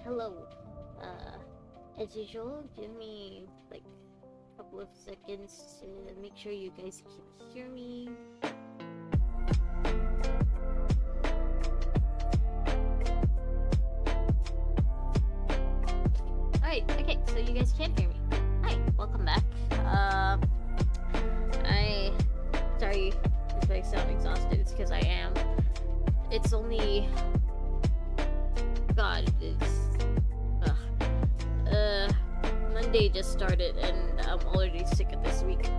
hello. As usual, give me like a couple of seconds to make sure you guys can hear me. Alright, okay, so you guys can hear me. Hi, welcome back. Sorry if I sound exhausted, it's because I am. It's only... God, Monday just started and I'm already sick of this week.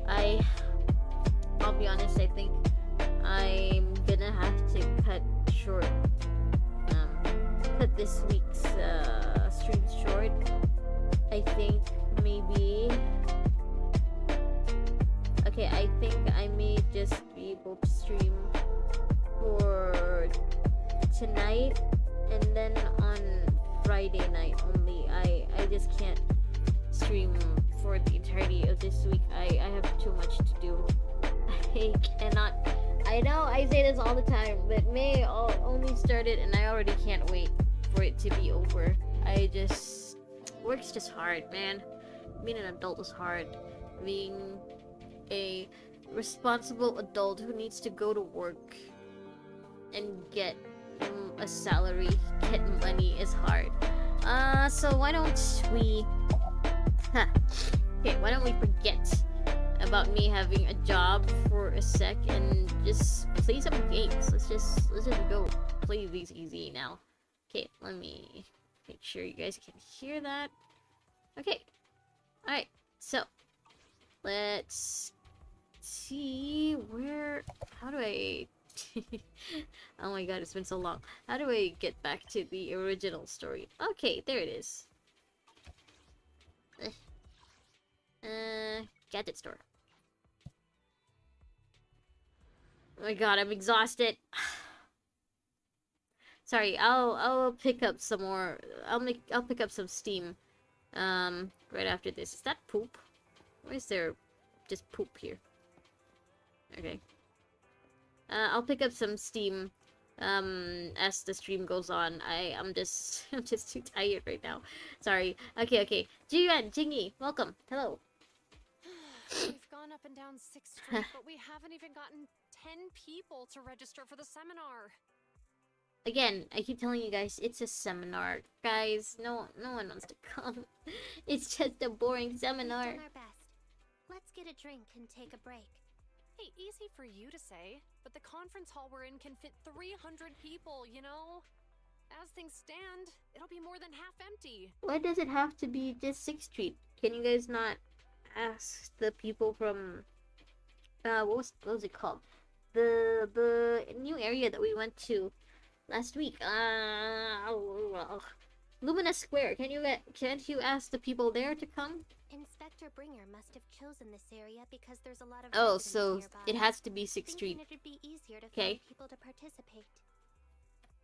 I'll be honest, I think I'm gonna have to cut this week's stream short. I think maybe... Okay, I think I may just be able to stream for tonight, and then on Friday night only. I just can't stream for the entirety of this week. I have too much to do. I cannot. I know I say this all the time, but May only started and I already can't wait for it to be over. Work's just hard, man. Being an adult is hard. Being a responsible adult who needs to go to work and get a salary, get money is hard. So why don't we... Okay, why don't we forget about me having a job for a sec and just play some games. Let's just go play these easy now. Okay, let me make sure you guys can hear that. Okay. Alright, so let's see how do I oh my god, it's been so long. How do I get back to the original story? Okay, there it is. Gadget store. Oh my god, I'm exhausted. Sorry, I'll pick up some more. I'll pick up some steam right after this. Is that poop? Or is there just poop here? Okay. I'll pick up some steam as the stream goes on. I'm just too tired right now. Sorry. Okay. Jiyuan, Jingy, welcome. Hello. We've gone up and down 6th Street, but we haven't even gotten 10 people to register for the seminar. Again, I keep telling you guys, it's a seminar. Guys, no one wants to come. It's just a boring seminar. We've done our best. Let's get a drink and take a break. Hey, easy for you to say, but the conference hall we're in can fit 300 people, you know? As things stand, it'll be more than half empty. Why does it have to be just 6th Street? Can you guys not ask the people from what was it called? The new area that we went to last week. Lumina Square. Can't you ask the people there to come? Inspector Bringer must have chosen this area because there's a lot of Oh, residents so nearby. it has to be 6th Street. Thinking it'd be easier to Okay. find people to participate.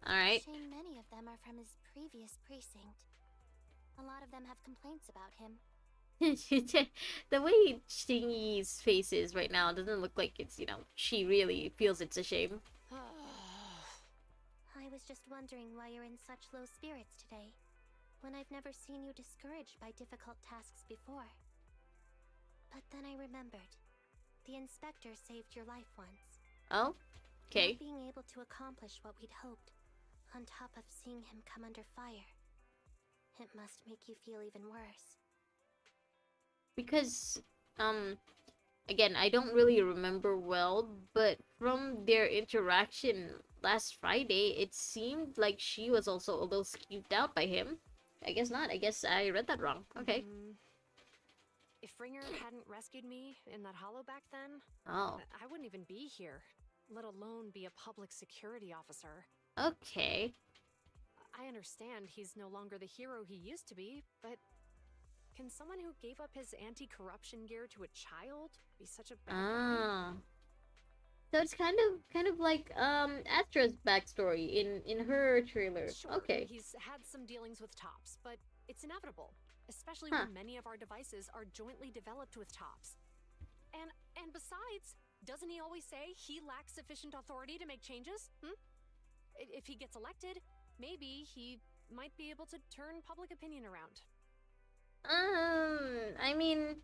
Alright. Shame many of them are from his previous precinct. A lot of them have complaints about him. The way Stingy's face is right now doesn't look like it's, she really feels it's a shame. I was just wondering why you're in such low spirits today, when I've never seen you discouraged by difficult tasks before. But then I remembered. The inspector saved your life once. Oh? Okay. Not being able to accomplish what we'd hoped, on top of seeing him come under fire. It must make you feel even worse. Because, again, I don't really remember well, but from their interaction last Friday, it seemed like she was also a little skeeved out by him. I guess not. I guess I read that wrong. Okay. If Ringer hadn't rescued me in that hollow back then, Oh. I wouldn't even be here, let alone be a public security officer. Okay. I understand he's no longer the hero he used to be, but can someone who gave up his anti-corruption gear to a child be such a bad guy? So it's kind of like Astra's backstory in her trailer. Sure, Okay. he's had some dealings with Tops, but it's inevitable, especially when many of our devices are jointly developed with Tops. And besides, doesn't he always say he lacks sufficient authority to make changes? If he gets elected, maybe he might be able to turn public opinion around. I mean,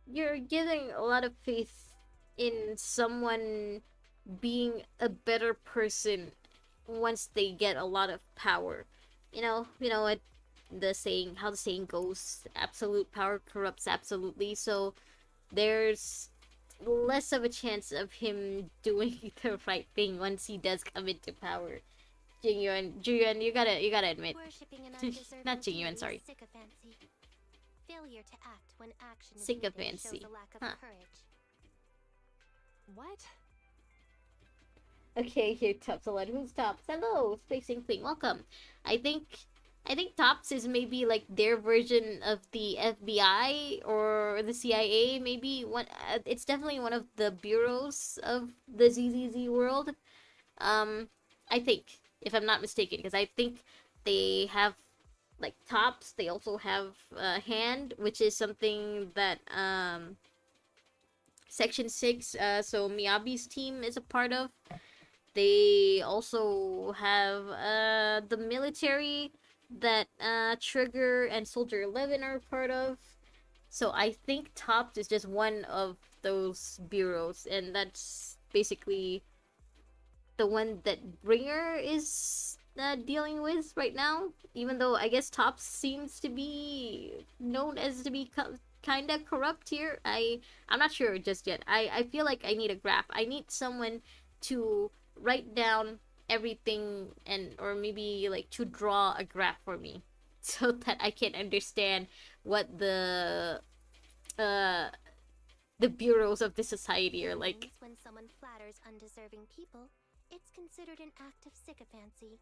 you're giving a lot of faith in someone being a better person once they get a lot of power. You know what how the saying goes, absolute power corrupts absolutely. So there's less of a chance of him doing the right thing once he does come into power. Jingyuan, you gotta admit. Worshipping an undeserving Not Jingyuan, deity is sorry. sycophancy. Failure to act when action is Sycophancy. needed shows a lack of Huh. courage. What? Okay, here Tops a lot. Who's Tops? Hello, Spacing Queen, welcome. I think Tops is maybe like their version of the FBI or the CIA. Maybe one. It's definitely one of the bureaus of the ZZZ world. I think, if I'm not mistaken, because I think they have like Tops. They also have Hand, which is something that Section 6, so Miyabi's team is a part of. They also have the military that Trigger and Soldier 11 are part of. So I think Tops is just one of those bureaus, and that's basically the one that Bringer is dealing with right now. Even though I guess Tops seems to be known as to be kind of corrupt here. I'm not sure just yet. I feel like I need a graph. I need someone to write down everything, and or maybe like to draw a graph for me so that I can understand what the bureaus of the society are like. When someone flatters undeserving people, it's considered an act of sycophancy.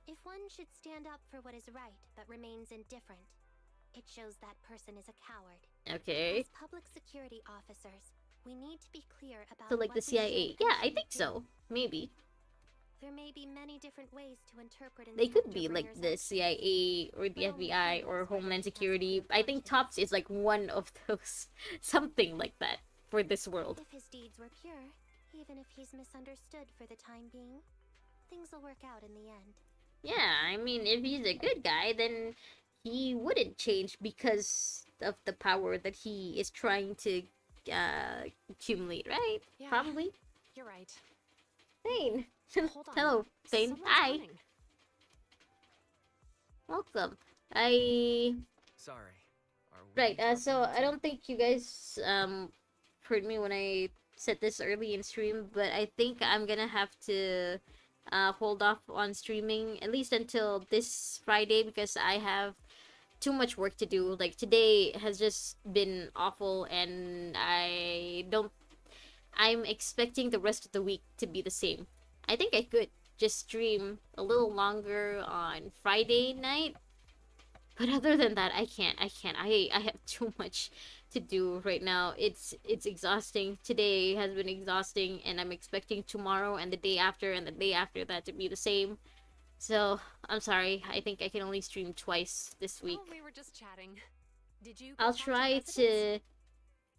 If one should stand up for what is right but remains indifferent, it shows that person is a coward. Okay. As public security officers, we need to be clear about So like what the we CIA. should Yeah, and I think shouldn't so. Maybe. do. There may be many different ways to interpret They could Inspector be like Bringer's the actions. CIA or the But only FBI he or knows whether Homeland he has Security. clear I think conscience. Tops is like one of those. Something like that for this world. If his deeds were pure, even if he's misunderstood for the time being, things will work out in the end. Yeah, I mean, if he's a good guy, then he wouldn't change because of the power that he is trying to accumulate, right? Yeah. Probably. You're right. Thane. Hold on. Hello, Thane. Someone's Hi. coming. Welcome. Sorry. Are we Right, talking so I to- don't think you guys heard me when I said this early in stream, but I think I'm gonna have to hold off on streaming at least until this Friday because I have too much work to do. Like today has just been awful, and I'm expecting the rest of the week to be the same. I think I could just stream a little longer on Friday night, but other than that, I can't. I have too much to do right now. It's exhausting. Today has been exhausting, and I'm expecting tomorrow and the day after and the day after that to be the same. So I'm sorry. I think I can only stream twice this week. Oh, we were just chatting. Did you? I'll talk try residents? to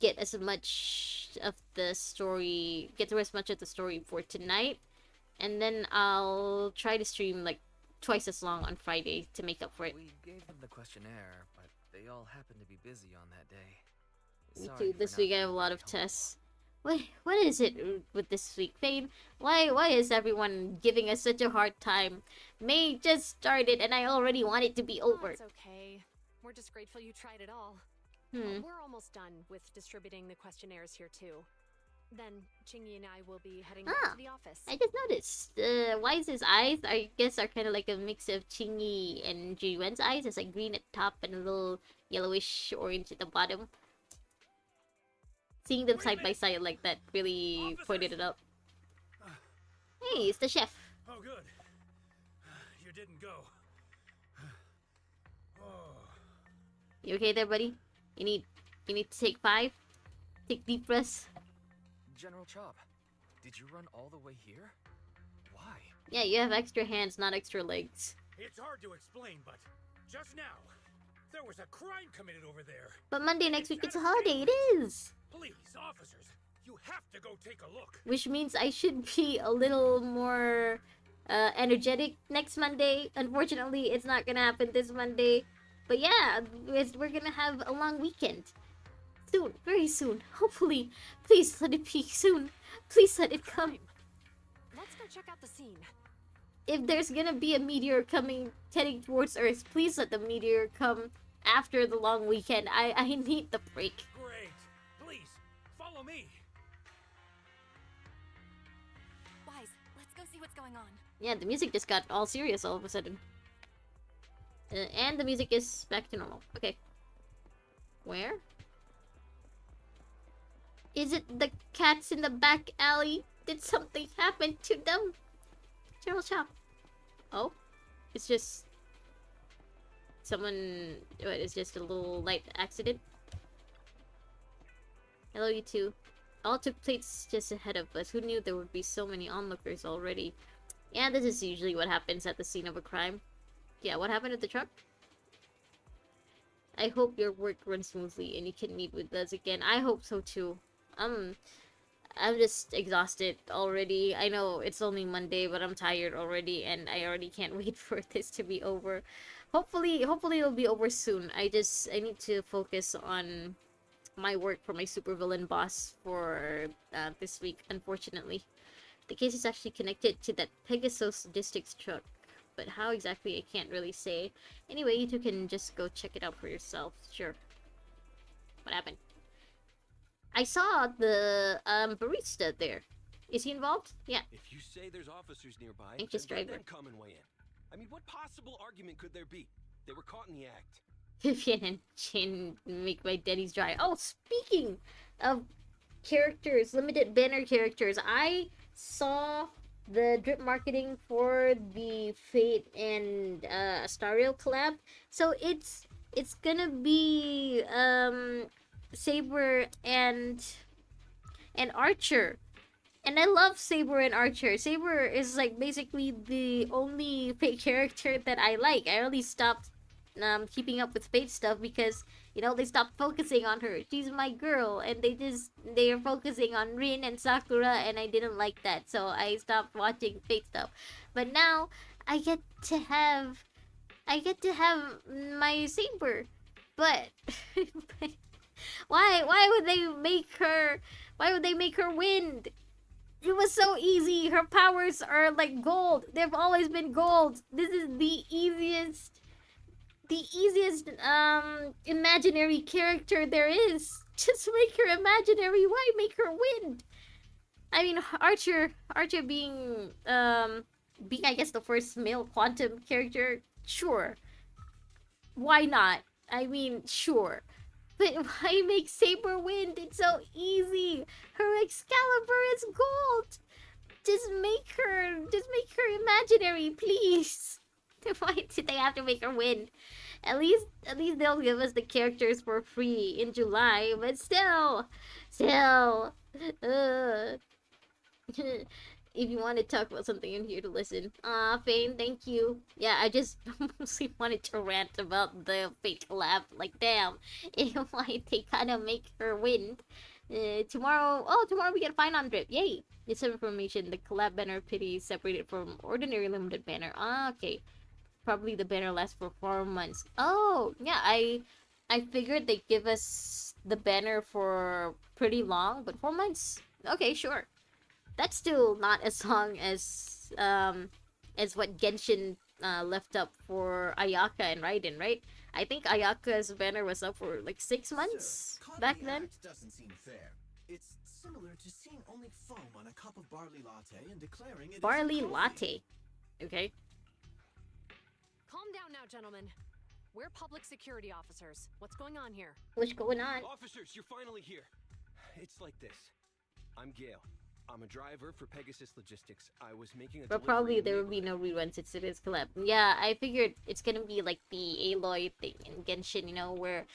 get as much of the story, get through as much of the story for tonight, and then I'll try to stream like twice as long on Friday to make up for it. We gave them the questionnaire, but they all happened to be busy on that day. Me Sorry too. for This not week I being have a lot very of helpful. tests. What is it with this week, Fane? Why is everyone giving us such a hard time? May just started and I already want it to be Oh, over. it's okay. We're just grateful you tried it all. Hmm. We're almost done with distributing the questionnaires here too. Then Chingy and I will be heading back Ah, to the office. I just noticed. Wise's eyes, I guess, are kind of like a mix of Chingy and Jiwen's eyes. It's like green at the top and a little yellowish orange at the bottom. Seeing them Wait a side by minute. side like that really Officers! pointed it up. Hey, it's the chef. Oh, good. You didn't go. Oh. You okay there, buddy? You need to take 5? Take deep breaths. General Chop, did you run all the way here? Why? Yeah, you have extra hands, not extra legs. It's hard to explain, but just now, there was a crime committed over there. But Monday next week it's a holiday. It is. Please, officers, you have to go take a look. Which means I should be a little more energetic next Monday. Unfortunately, it's not gonna happen this Monday. But yeah, we're gonna have a long weekend. Soon, very soon. Hopefully. Please let it be soon. Please let it come. Let's go check out the scene. If there's gonna be a meteor heading towards Earth, please let the meteor come after the long weekend. I need the break. Great. Please, follow me. Wise, let's go see what's going on. Yeah, the music just got all serious all of a sudden. And the music is back to normal. Okay. Where? Is it the cats in the back alley? Did something happen to them? General shop. Oh? It's just... someone... what, it's just a little light accident? Hello, you two. All took place just ahead of us. Who knew there would be so many onlookers already? Yeah, this is usually what happens at the scene of a crime. Yeah, what happened at the truck? I hope your work runs smoothly and you can meet with us again. I hope so too. I'm just exhausted already. I know it's only Monday, but I'm tired already and I already can't wait for this to be over. Hopefully it'll be over soon. I need to focus on my work for my supervillain boss for this week, unfortunately. The case is actually connected to that Pegasus logistics truck, but how exactly I can't really say. Anyway, you two can just go check it out for yourself. Sure. What happened? I saw the barista there. Is he involved? Yeah. If you say there's officers nearby, Anxious then let driver. them come and weigh in. I mean, what possible argument could there be? They were caught in the act. Vivian and Chin make my Denny's dry. Oh, speaking of characters, limited banner characters, I saw the drip marketing for the Fate and Astario collab. So it's gonna be Saber and Archer. And I love Saber and Archer. Saber is like basically the only Fate character that I like. I really stopped keeping up with Fate stuff because, you know, they stopped focusing on her. She's my girl, and they are focusing on Rin and Sakura, and I didn't like that, so I stopped watching Fate stuff. But now I get to have my Saber, but why would they make her wind? It was so easy. Her powers are like gold. They've always been gold. This is the easiest imaginary character there is. Just make her imaginary. Why make her wind? I mean, Archer being I guess the first male quantum character, sure. Why not? I mean, sure. But why make Saber wind? It's so easy. Her Excalibur is gold. Just make her imaginary, please. Why did they have to make her win? At least they'll give us the characters for free in July. But still. If you want to talk about something, I'm here to listen. Fane, thank you. Yeah, I just mostly wanted to rant about the Fate collab. Like, damn, why they kind of make her win. Tomorrow we get fine on drip. Yay! It's some information. The collab banner pity is separated from ordinary limited banner. Okay. Probably the banner lasts for 4 months. Oh, yeah, I figured they'd give us the banner for pretty long, but 4 months? Okay, sure. That's still not as long as what Genshin left up for Ayaka and Raiden, right? I think Ayaka's banner was up for like 6 months back then. Doesn't seem fair. It's similar to seeing only foam on a cup of barley latte and declaring it Barley is coffee. latte. Okay. Calm down now, gentlemen. We're public security officers. What's going on here? What's going on? Officers, you're finally here. It's like this. I'm Gale. I'm a driver for Pegasus Logistics. I was making a But delivery probably in there will be no reruns since it is collab. Yeah, I figured it's gonna be like the Aloy thing in Genshin, you know, where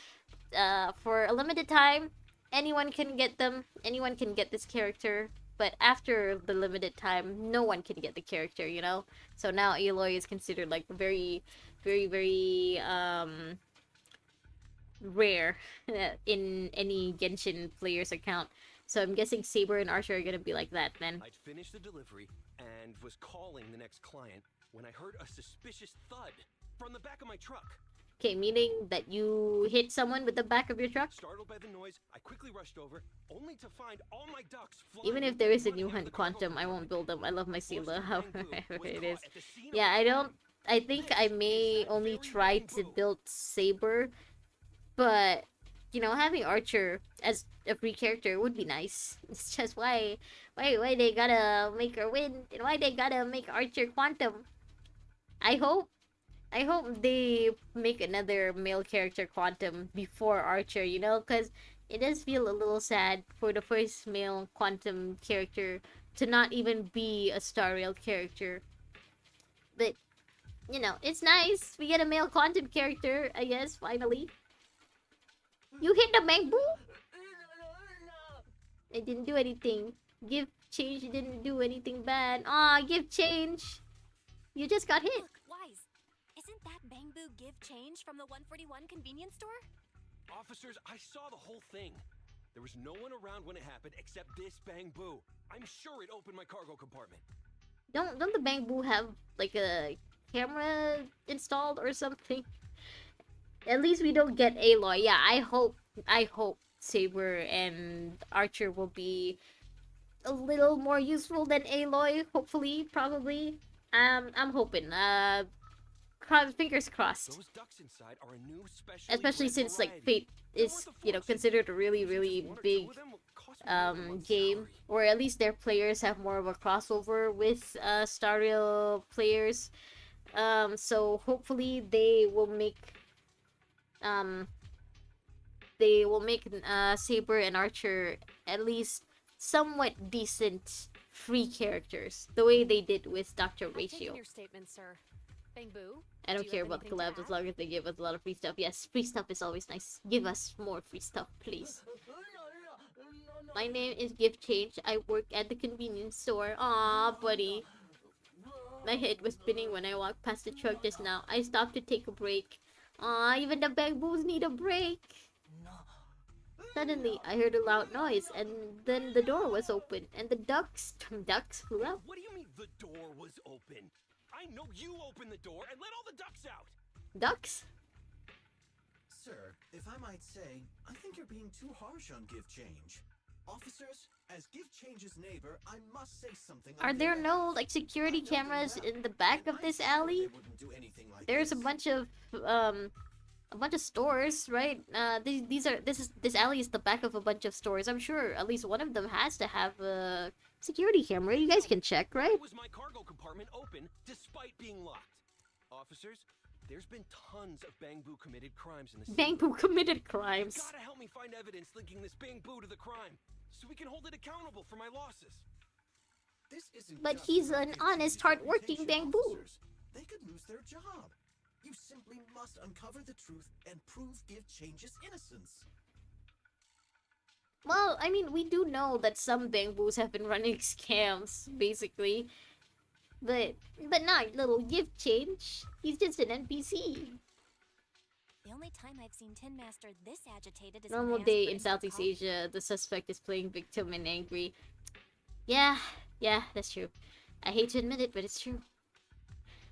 for a limited time, anyone can get them. Anyone can get this character. But after the limited time, no one can get the character, you know? So now Aloy is considered like very, very, very rare in any Genshin player's account. So I'm guessing Saber and Archer are gonna be like that then. I'd finish the delivery and was calling the next client when I heard a suspicious thud from the back of my truck. Okay, meaning that you hit someone with the back of your truck? Startled by the noise, I quickly rushed over, only to find all my ducks flying. Even if there is a new hunt quantum, I won't build them. I love my Sela, however it is. Yeah, I think I may only try to build Saber, but, you know, having Archer as a free character would be nice. It's just why they gotta make her win, and why they gotta make Archer quantum. I hope they make another male character quantum before Archer, you know, because it does feel a little sad for the first male quantum character to not even be a Star Rail character. But, you know, it's nice. We get a male quantum character, I guess, finally. You hit the bamboo? It didn't do anything. Give change didn't do anything bad. Aw, give change. You just got hit. Look, Wise. Isn't that Bamboo give change from the 141 convenience store? Officers, I saw the whole thing. There was no one around when it happened except this Bamboo. I'm sure it opened my cargo compartment. Don't the Bamboo have like a camera installed or something? At least we don't get Aloy. Yeah, I hope Saber and Archer will be a little more useful than Aloy. Hopefully, probably. I'm hoping. Fingers crossed. Those ducks inside are a new specially Especially bred since like variety. Fate is, you know, considered a really big game, or at least their players have more of a crossover with Star Rail players. So hopefully they will make Saber and Archer at least somewhat decent free characters, the way they did with Dr. I've Ratio. taken your statement, sir. Bamboo? I don't do you care have about the anything to collabs as add? long as they give us a lot of free stuff. Yes, free stuff is always nice. Give us more free stuff, please. My name is Gift Change. I work at the convenience store. Aw, buddy. My head was spinning when I walked past the truck just now. I stopped to take a break. Aw, even the bamboos need a break. Suddenly, I heard a loud noise, and then the door was open, and the ducks flew out. What do you mean the door was open? I know you opened the door and let all the ducks out. Ducks? Sir, if I might say, I think you're being too harsh on Give Change. Officers, as Give Change's neighbor, I must say something. Are there no like security cameras in the back of this alley? There's a bunch of stores, right? This alley is the back of a bunch of stores. I'm sure at least one of them has to have a security camera. You guys can check, right? Was my cargo compartment open despite being locked? Officers, there's been tons of Bamboo committed crimes in the city. Bamboo committed crimes. You gotta help me find evidence linking this Bamboo to the crime, so we can hold it accountable for my losses. This isn't But just he's about an Give honest, Change's hard-working reputation, Bamboo. officers. They could lose their job. You simply must uncover the truth and prove Give Change's innocence. Well, I mean, we do know that some Bamboos have been running scams, basically. But not little Gift Change. He's just an NPC. The only time I've seen Tin Master this agitated is when Normal they asked day for in his own Southeast call. Asia, the suspect is playing victim and angry. Yeah, that's true. I hate to admit it, but it's true.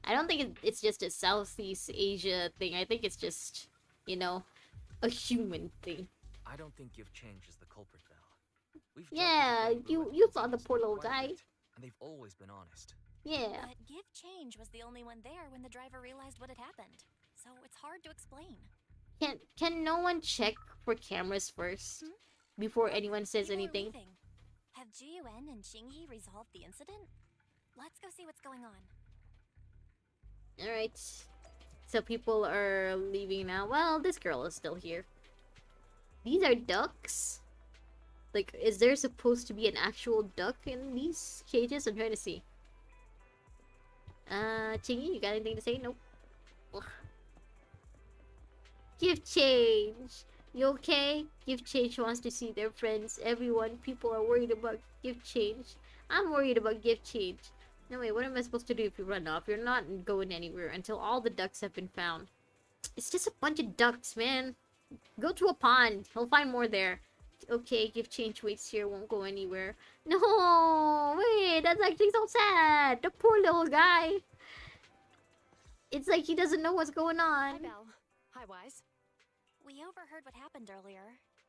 I don't think it's just a Southeast Asia thing. I think it's just, you know, a human thing. I don't think Give Change is the culprit, Val. We've Yeah, you saw the poor little guy. And they've always been honest. Yeah. But Give Change was the only one there when the driver realized what had happened. So it's hard to explain. Can no one check for cameras first before anyone says People are anything? leaving. Have Jiyuan and Xingyi resolved the incident? Let's go see what's going on. All right. So people are leaving now. Well, this girl is still here. These are ducks? Like, is there supposed to be an actual duck in these cages? I'm trying to see. Chingy, you got anything to say? Nope. Ugh. Give Change! You okay? Give Change wants to see their friends. Everyone, people are worried about Give Change. I'm worried about Give Change. No, wait, what am I supposed to do if you run off? You're not going anywhere until all the ducks have been found. It's just a bunch of ducks, man. Go to a pond. He'll find more there. okay, gift change waits here, won't go anywhere. No, wait, that's actually so sad. The poor little guy. It's like he doesn't know what's going Hi, on. Belle. Hi, Wise. We overheard what happened earlier.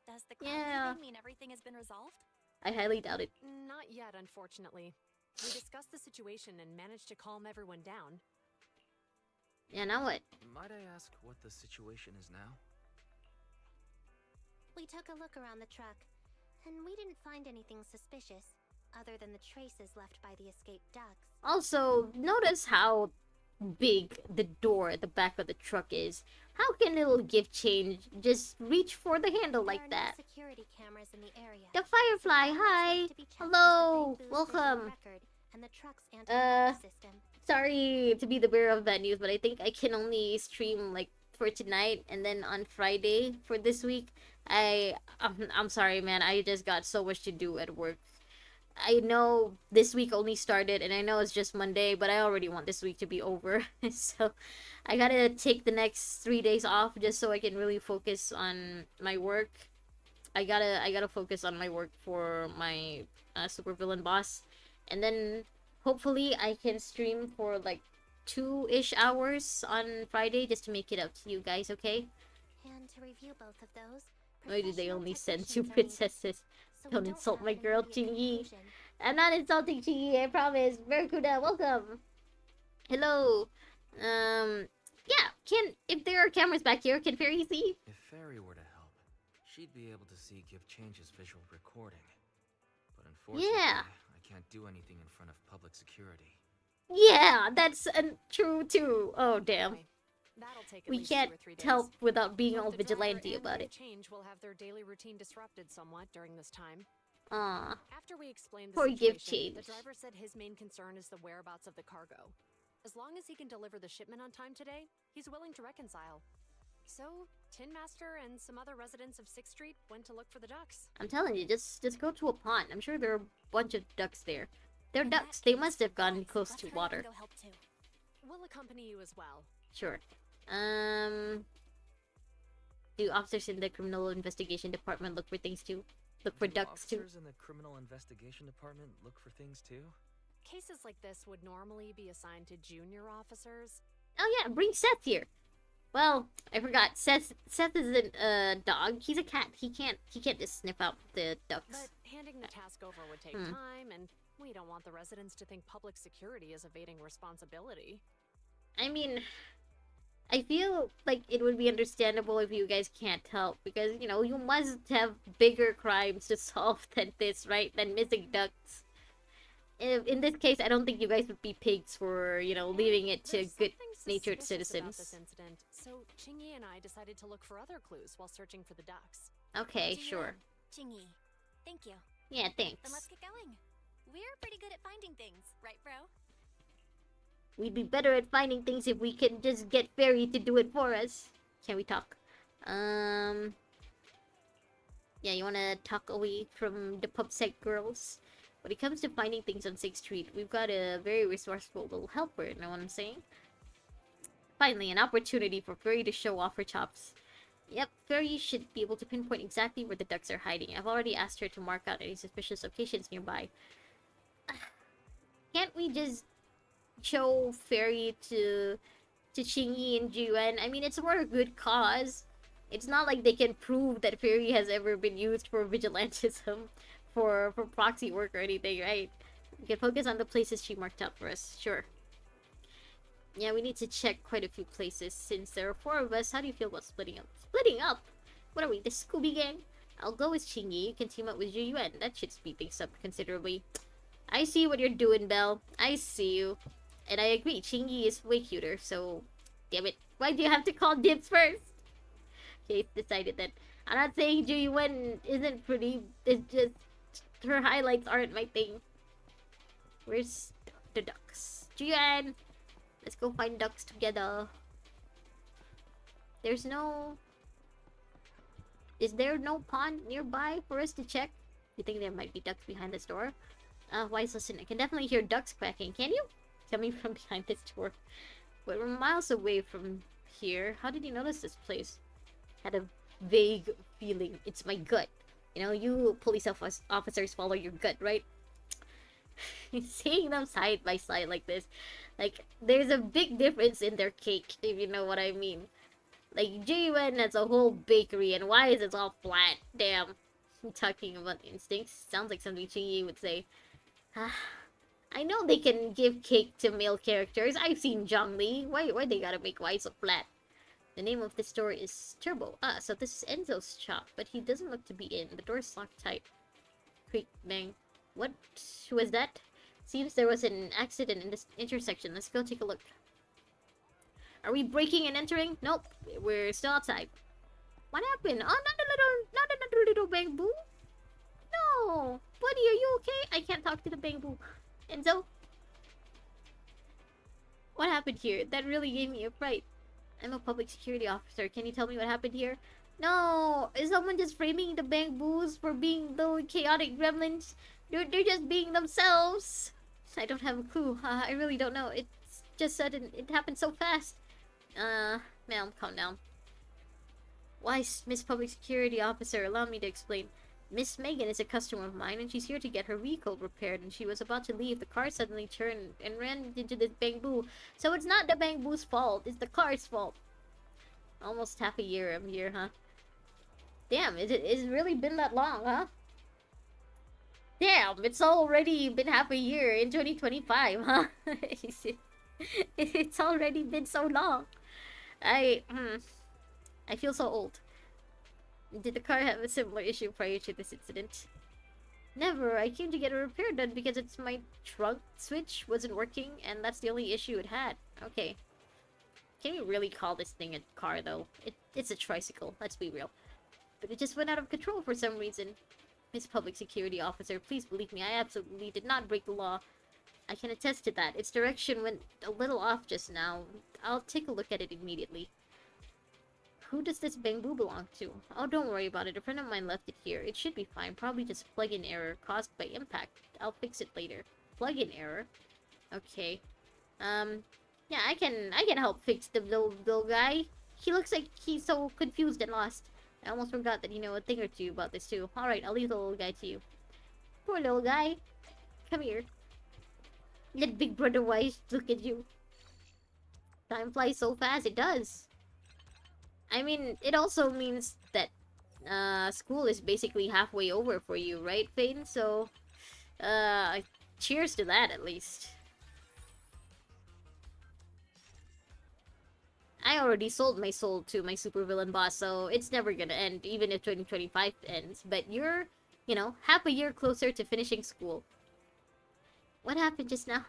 Does the crowd Yeah. leaving mean everything has been resolved? I highly doubt it. Not yet, unfortunately. We discussed the situation and managed to calm everyone down. Yeah, now what? Might I ask what the situation is now? We took a look around the truck, and we didn't find anything suspicious, other than the traces left by the escaped ducks. Also, notice how big the door at the back of the truck is. How can little gift change just reach for the handle There like are that? no security cameras in the area. The Firefly, So all that's hi! left to be checked is the Hello! bamboo visual Welcome! record and the truck's anti-theft system. Sorry to be the bearer of bad news, but I think I can only stream like for tonight and then on Friday for this week. I'm sorry, man. I just got so much to do at work. I know this week only started and I know it's just Monday, but I already want this week to be over. So I gotta take the next 3 days off just so I can really focus on my work. I gotta focus on my work for my supervillain boss, and then hopefully I can stream for like 2-ish hours on Friday just to make it up to you guys, okay? And to review both of those, Why did they professional only send 2 technicians are needed, princesses? so we Don't insult have my an girl, immediate Chingy. conclusion. I'm not insulting Chingy, I promise. Barracuda, welcome. Hello. Yeah, if there are cameras back here, can Fairy see? If Fairy were to help, she'd be able to see Gift Change's visual recording. But unfortunately, Yeah. I can't do anything in front of public security. Yeah, that's true too. Oh, damn. Anyway, that'll take at We least 2 can't or 3 days. help without being Both all the driver vigilante and about Gift it. Change will have their daily routine disrupted somewhat during this time. Aw. After we explained the Poor Gift situation, the Change. driver said his main concern is the whereabouts of the cargo. As long as he can deliver the shipment on time today, he's willing to reconcile. So, Tin Master and some other residents of 6th Street went to look for the ducks. I'm telling you, just go to a pond. I'm sure there are a bunch of ducks there. They're In that ducks. They case, must have gone guys, close let's to hurry up water. and go help too. We'll accompany you as well. Sure. Do officers in the criminal investigation department look for things too? Look for Do ducks too? officers in the criminal investigation department look for things too? Cases like this would normally be assigned to junior officers. Oh yeah, bring Seth here. Well, I forgot. Seth isn't a dog. He's a cat. He can't just sniff out the ducks. But handing the task over would take Hmm. time, and we don't want the residents to think public security is evading responsibility. I mean, I feel like it would be understandable if you guys can't help, because, you know, you must have bigger crimes to solve than this, right? Than missing ducks. In this case, I don't think you guys would be pigs for, you know, leaving it to There's good-natured something suspicious about citizens. this incident, so Chingy and I decided to look for other clues while searching for the ducks. Okay, Do you, sure. Chingy. Thank you. Yeah, Then thanks. let's get going. We're pretty good at finding things, right, bro? We'd be better at finding things if we could just get Fairy to do it for us. Can we talk? Yeah, you wanna talk away from the PUBSEC girls? When it comes to finding things on 6th Street, we've got a very resourceful little helper, you know what I'm saying? Finally, an opportunity for Fairy to show off her chops. Yep, Fairy should be able to pinpoint exactly where the ducks are hiding. I've already asked her to mark out any suspicious locations nearby. Can't we just show Fairy to Chingy and Jiyuan? I mean, it's for a good cause. It's not like they can prove that Fairy has ever been used for vigilantism, for proxy work or anything, right? We can focus on the places she marked out for us, sure. Yeah, we need to check quite a few places. Since there are 4 of us, how do you feel about splitting up? Splitting up? What are we, the Scooby Gang? I'll go with Chingy, you can team up with Jiyuan. That should speed things up considerably. I see what you're doing, Belle. I see you. And I agree, Chingy is way cuter, so... Damn it. Why do you have to call dibs first? Okay, it's decided then. I'm not saying Jiyuan isn't pretty, it's just... her highlights aren't my thing. Where's the ducks? Jiyuan! Let's go find ducks together. There's no... Is there no pond nearby for us to check? You think there might be ducks behind this door? Wise, listen, I can definitely hear ducks quacking. Can you? Coming from behind this door. But we're miles away from here. How did you notice this place? Had a vague feeling. It's my gut. You know, you police officers follow your gut, right? Seeing them side by side like this, like, there's a big difference in their cake, if you know what I mean. Like, J1 has a whole bakery, and why is it all flat? Damn. Talking about instincts, sounds like something Chingy would say. I know they can give cake to male characters. I've seen Zhongli. Why they gotta make why so flat? The name of the store is Turbo. So this is Enzo's shop, but he doesn't look to be in. The door's locked tight. Quick, bang. What was that? Seems there was an accident in this intersection. Let's go take a look. Are we breaking and entering? Nope. We're still outside. What happened? Oh, not another little bamboo. No. Buddy, are you okay? I can't talk to the bamboo. Enzo? What happened here? That really gave me a fright. I'm a public security officer. Can you tell me what happened here? No! Is someone just framing the bamboos for being the chaotic gremlins? They're just being themselves. I don't have a clue. I really don't know. It's just sudden. It happened so fast. Ma'am, calm down. Why, Miss Public Security Officer, allow me to explain. Miss Megan is a customer of mine, and she's here to get her vehicle repaired, and she was about to leave. The car suddenly turned and ran into this bamboo. So it's not the bamboo's fault, it's the car's fault. Almost half a year I'm here, huh? Damn, it's really been that long, huh? Damn, it's already been half a year in 2025, huh? It's already been so long. I feel so old. Did the car have a similar issue prior to this incident? Never. I came to get a repair done because my trunk switch wasn't working, and that's the only issue it had. Okay. Can you really call this thing a car, though? It's a tricycle, let's be real. But it just went out of control for some reason. Miss Public Security Officer, please believe me, I absolutely did not break the law. I can attest to that. Its direction went a little off just now. I'll take a look at it immediately. Who does this bamboo belong to? Oh, don't worry about it. A friend of mine left it here. It should be fine. Probably just plug-in error caused by impact. I'll fix it later. Plug-in error? Okay. Yeah, I can help fix the little guy. He looks like he's so confused and lost. I almost forgot that you know a thing or two about this too. Alright, I'll leave the little guy to you. Poor little guy. Come here. Let Big Brother Wise look at you. Time flies so fast, it does. I mean, it also means that school is basically halfway over for you, right, Fane? So, cheers to that, at least. I already sold my soul to my supervillain boss, so it's never gonna end, even if 2025 ends. But you're, you know, half a year closer to finishing school. What happened just now?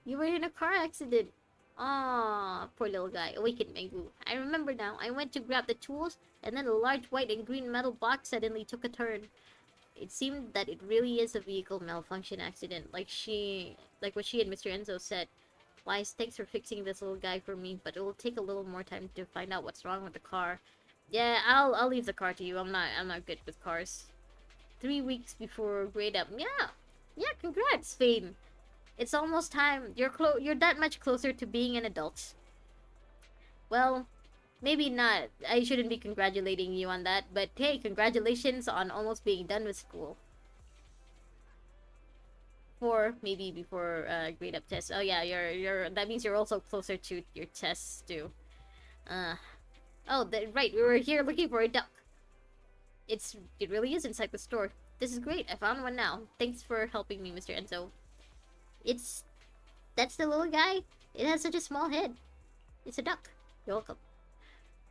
You were in a car accident. Aw, poor little guy. Awakened Mangu. I remember now. I went to grab the tools, and then a large white and green metal box suddenly took a turn. It seemed that it really is a vehicle malfunction accident, like what she and Mr. Enzo said. Wise, thanks for fixing this little guy for me, but it will take a little more time to find out what's wrong with the car. Yeah, I'll leave the car to you. I'm not good with cars. 3 weeks before grade up. Yeah, congrats, Fame. It's almost time. You're that much closer to being an adult. Well, maybe not. I shouldn't be congratulating you on that, but hey, congratulations on almost being done with school. Maybe before grade up test. Oh yeah, that means you're also closer to your tests too. Right, we were here looking for a duck. It really is inside the store. This is great. I found one now. Thanks for helping me, Mr. Enzo. That's the little guy? It has such a small head. It's a duck. You're welcome.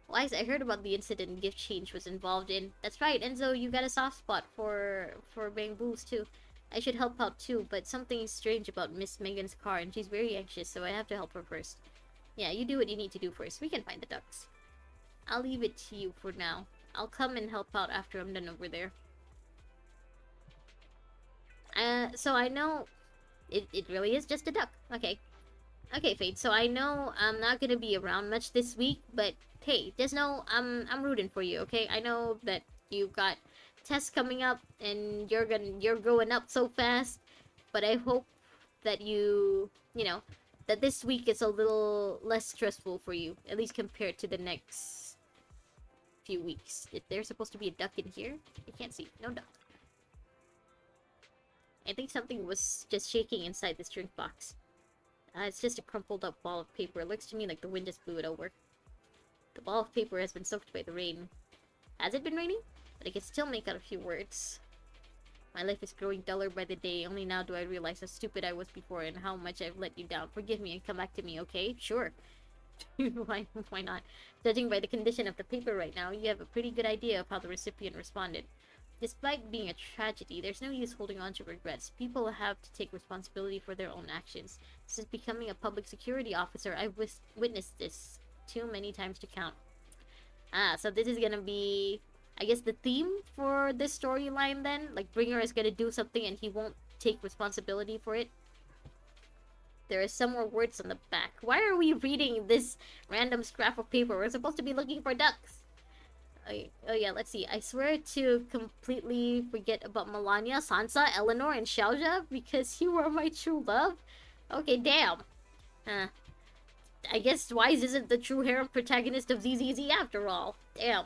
Wise, I heard about the incident Gift Change was involved in. That's right, Enzo, you got a soft spot for bamboos too. I should help out too, but something is strange about Miss Megan's car, and she's very anxious, so I have to help her first. Yeah, you do what you need to do first. We can find the ducks. I'll leave it to you for now. I'll come and help out after I'm done over there. So I know... It really is just a duck. Okay. Okay, Fate, so I know I'm not gonna be around much this week, but hey, just know I'm rooting for you, okay? I know that you've got tests coming up and you're growing up so fast, but I hope that that this week is a little less stressful for you, at least compared to the next few weeks. If there's supposed to be a duck in here, I can't see. No duck. I think something was just shaking inside this drink box. It's just a crumpled up ball of paper. It looks to me like the wind just blew it over. The ball of paper has been soaked by the rain. Has it been raining? But I can still make out a few words. My life is growing duller by the day. Only now do I realize how stupid I was before and how much I've let you down. Forgive me and come back to me, okay? Sure. Why not? Judging by the condition of the paper right now, you have a pretty good idea of how the recipient responded. Despite being a tragedy, there's no use holding on to regrets. People have to take responsibility for their own actions. Since becoming a public security officer, I've witnessed this too many times to count. So this is gonna be, I guess, the theme for this storyline then? Like, Bringer is gonna do something and he won't take responsibility for it. There are some more words on the back. Why are we reading this random scrap of paper? We're supposed to be looking for ducks. Oh yeah, let's see. I swear to completely forget about Melania, Sansa, Eleanor, and Xiaoja because you are my true love. Okay, damn. I guess Wise isn't the true harem protagonist of ZZZ after all. Damn.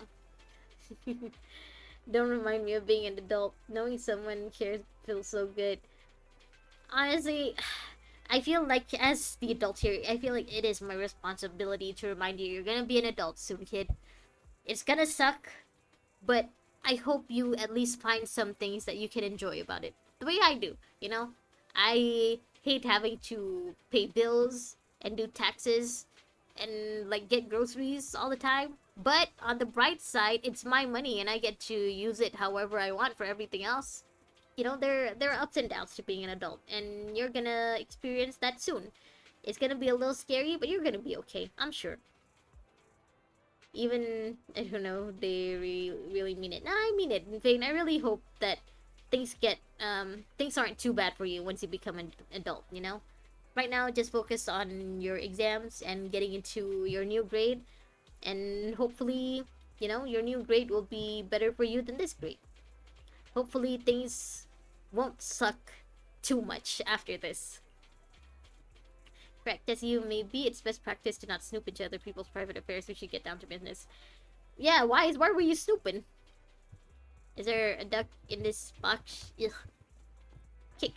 Don't remind me of being an adult. Knowing someone cares feels so good. Honestly, I feel like as the adult here, I feel like it is my responsibility to remind you you're gonna be an adult soon, kid. It's gonna suck, but I hope you at least find some things that you can enjoy about it. The way I do, you know? I hate having to pay bills and do taxes and like get groceries all the time. But on the bright side, it's my money and I get to use it however I want for everything else. You know, there are ups and downs to being an adult, and you're gonna experience that soon. It's gonna be a little scary, but you're gonna be okay, I'm sure. Even, I don't know, they really mean it. Nah, I mean it. In fact, I really hope that things aren't too bad for you once you become an adult, you know? Right now, just focus on your exams and getting into your new grade. And hopefully, you know, your new grade will be better for you than this grade. Hopefully, things won't suck too much after this. Correct as you may be, it's best practice to not snoop into other people's private affairs. We should get down to business. Yeah, why were you snooping? Is there a duck in this box? Ugh. Kick,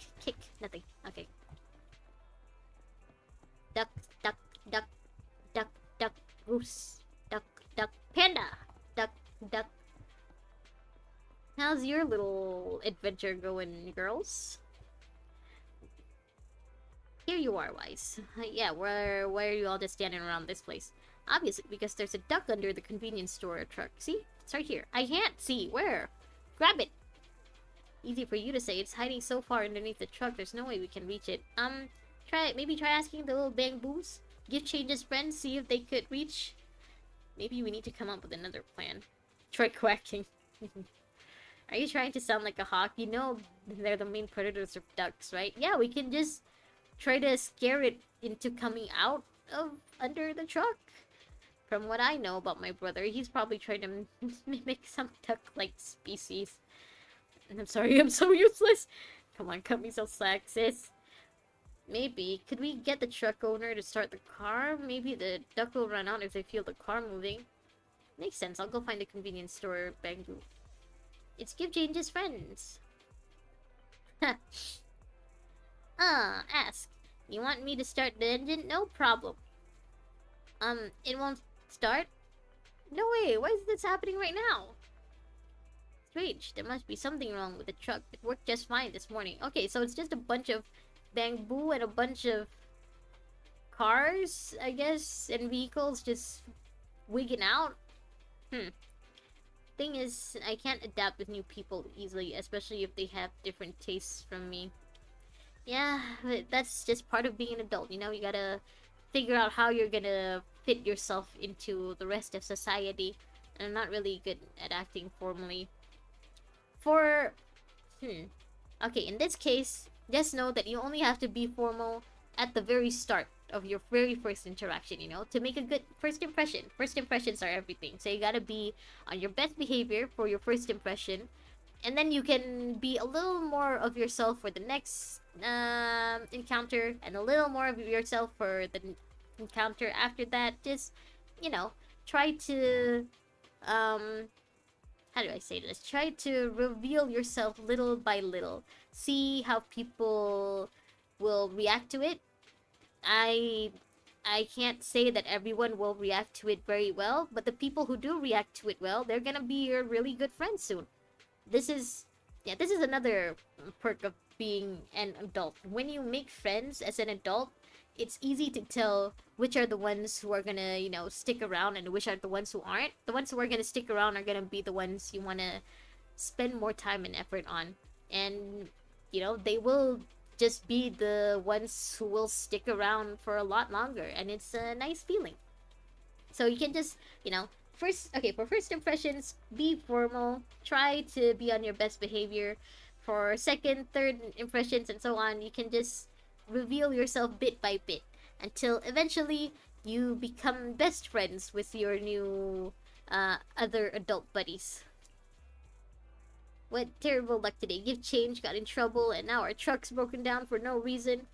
nothing. Okay. Duck, goose. Duck, panda. Duck. How's your little adventure going, girls? Here you are, Wise. Yeah, why are you all just standing around this place? Obviously, because there's a duck under the convenience store truck. See? It's right here. I can't see. Where? Grab it! Easy for you to say. It's hiding so far underneath the truck, there's no way we can reach it. Maybe try asking the little bang boos. Give Change's friends, see if they could reach. Maybe we need to come up with another plan. Try quacking. Are you trying to sound like a hawk? You know they're the main predators of ducks, right? Yeah, we can just try to scare it into coming out of under the truck. From what I know about my brother, he's probably trying to mimic some duck-like species. I'm sorry, I'm so useless. Come on, cut me some slack, sis. Maybe. Could we get the truck owner to start the car? Maybe the duck will run out if they feel the car moving. Makes sense. I'll go find the convenience store bangoo. It's Give Change's friends. Ask. You want me to start the engine? No problem. It won't start? No way, why is this happening right now? Strange, there must be something wrong with the truck. It worked just fine this morning. Okay, so it's just a bunch of bamboo and a bunch of cars, I guess, and vehicles just wigging out. Thing is, I can't adapt with new people easily, especially if they have different tastes from me. Yeah, but that's just part of being an adult, you know? You gotta figure out how you're gonna fit yourself into the rest of society. And I'm not really good at acting formally. Okay, in this case, just know that you only have to be formal at the very start of your very first interaction, you know? To make a good first impression. First impressions are everything. So you gotta be on your best behavior for your first impression. And then you can be a little more of yourself for the next encounter. And a little more of yourself for the encounter after that. Just, you know, try to how do I say this? Try to reveal yourself little by little. See how people will react to it. I can't say that everyone will react to it very well, but the people who do react to it well, they're gonna be your really good friends soon. This is, yeah, this is another perk of being an adult. When you make friends as an adult, it's easy to tell which are the ones who are gonna, you know, stick around and which are the ones who aren't. The ones who are gonna stick around are gonna be the ones you wanna spend more time and effort on. And, you know, they will just be the ones who will stick around for a lot longer. And it's a nice feeling. So you can just, you know, for first impressions, be formal. Try to be on your best behavior. For second, third impressions, and so on, you can just reveal yourself bit by bit until eventually you become best friends with your new other adult buddies. What terrible luck today. Gift Change got in trouble and now our truck's broken down for no reason.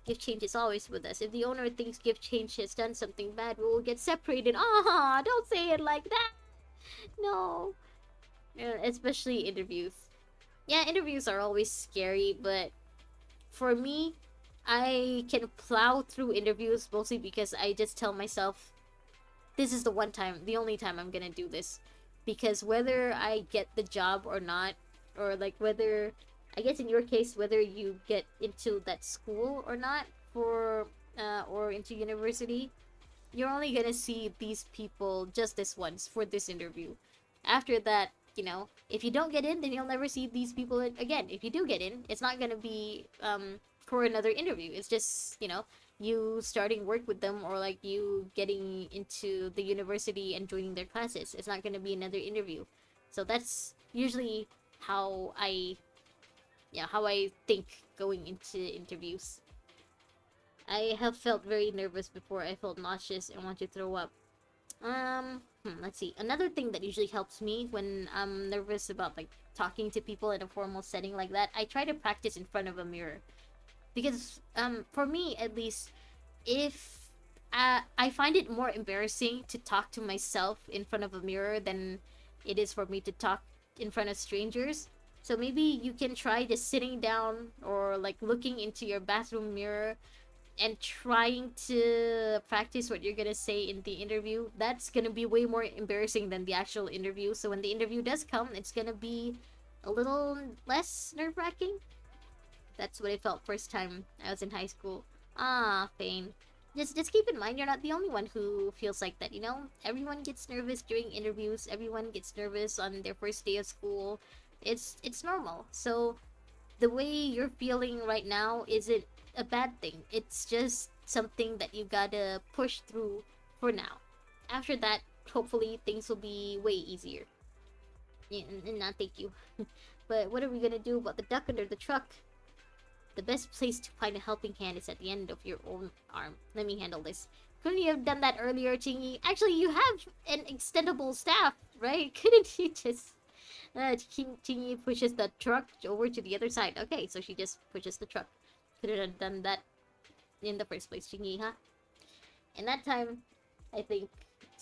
Gift Change is always with us. If the owner thinks Gift Change has done something bad, we will get separated. Ah, don't say it like that. No. Especially interviews. Yeah, interviews are always scary, but for me, I can plow through interviews mostly because I just tell myself, this is the one time, the only time I'm gonna do this. Because whether I get the job or not, or like whether, I guess in your case, whether you get into that school or not, or into university, you're only gonna see these people just this once for this interview. After that, you know, if you don't get in, then you'll never see these people again. If you do get in, it's not gonna be for another interview. It's just, you know, you starting work with them or like you getting into the university and joining their classes. It's not gonna be another interview. So that's usually how I think going into interviews. I have felt very nervous before. I felt nauseous and want to throw up. Let's see. Another thing that usually helps me when I'm nervous about like talking to people in a formal setting like that, I try to practice in front of a mirror. Because for me at least, if I find it more embarrassing to talk to myself in front of a mirror than it is for me to talk in front of strangers. So maybe you can try just sitting down or like looking into your bathroom mirror and trying to practice what you're gonna say in the interview. That's gonna be way more embarrassing than the actual interview. So when the interview does come, it's gonna be a little less nerve-wracking. That's what I felt first time I was in high school. Ah, Fane. Just keep in mind you're not the only one who feels like that, you know? Everyone gets nervous during interviews. Everyone gets nervous on their first day of school. It's normal. So the way you're feeling right now isn't a bad thing. It's just something that you gotta push through for now. After that, hopefully things will be way easier. Yeah, and not thank you. But what are we gonna do about the duck under the truck? The best place to find a helping hand is at the end of your own arm. Let me handle this. Couldn't you have done that earlier, Chingy? Actually, you have an extendable staff, right? Couldn't you just... Chingy pushes the truck over to the other side. Okay, so she just pushes the truck. Couldn't have done that in the first place, Chingy, huh? And that time, I think,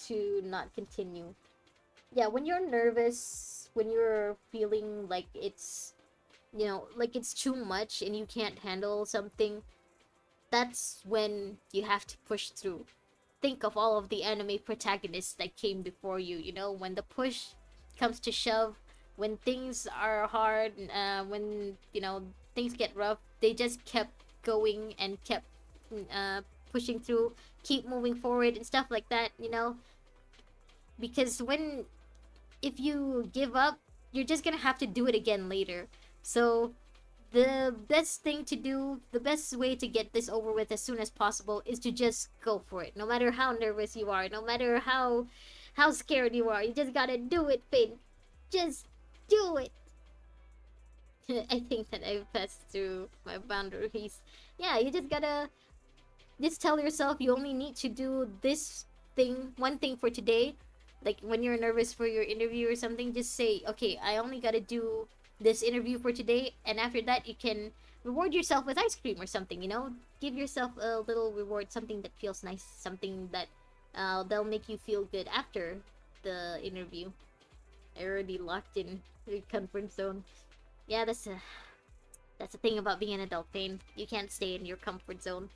to not continue. Yeah, when you're nervous, when you're feeling like it's, you know, like it's too much and you can't handle something, that's when you have to push through. Think of all of the anime protagonists that came before you, you know, when the push comes to shove, when things are hard, when, you know, things get rough, they just kept going and kept pushing through, keep moving forward and stuff like that, you know? Because if you give up, you're just gonna have to do it again later. So the best thing to do, the best way to get this over with as soon as possible is to just go for it. No matter how nervous you are, no matter how scared you are, you just gotta do it, Finn. Just do it. I think that I've passed through my boundaries. Yeah, you just gotta just tell yourself you only need to do this thing, one thing for today. Like when you're nervous for your interview or something, just say, okay, I only gotta do this interview for today, and after that you can reward yourself with ice cream or something, you know? Give yourself a little reward, something that feels nice, something that that'll make you feel good after the interview. I already locked in the comfort zone. Yeah, that's the thing about being an adult, Pain. You can't stay in your comfort zone.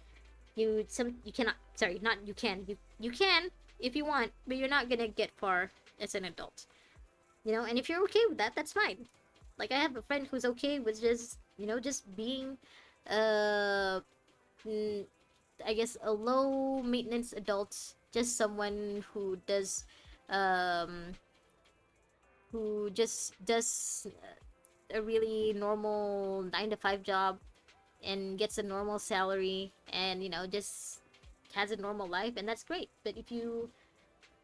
You cannot. Sorry, not you can. You can if you want, but you're not gonna get far as an adult. You know, and if you're okay with that, that's fine. Like I have a friend who's okay with just just being, uh, I guess a low maintenance adult, just someone who just does a really normal 9 to 5 job and gets a normal salary and just has a normal life, and that's great. But if you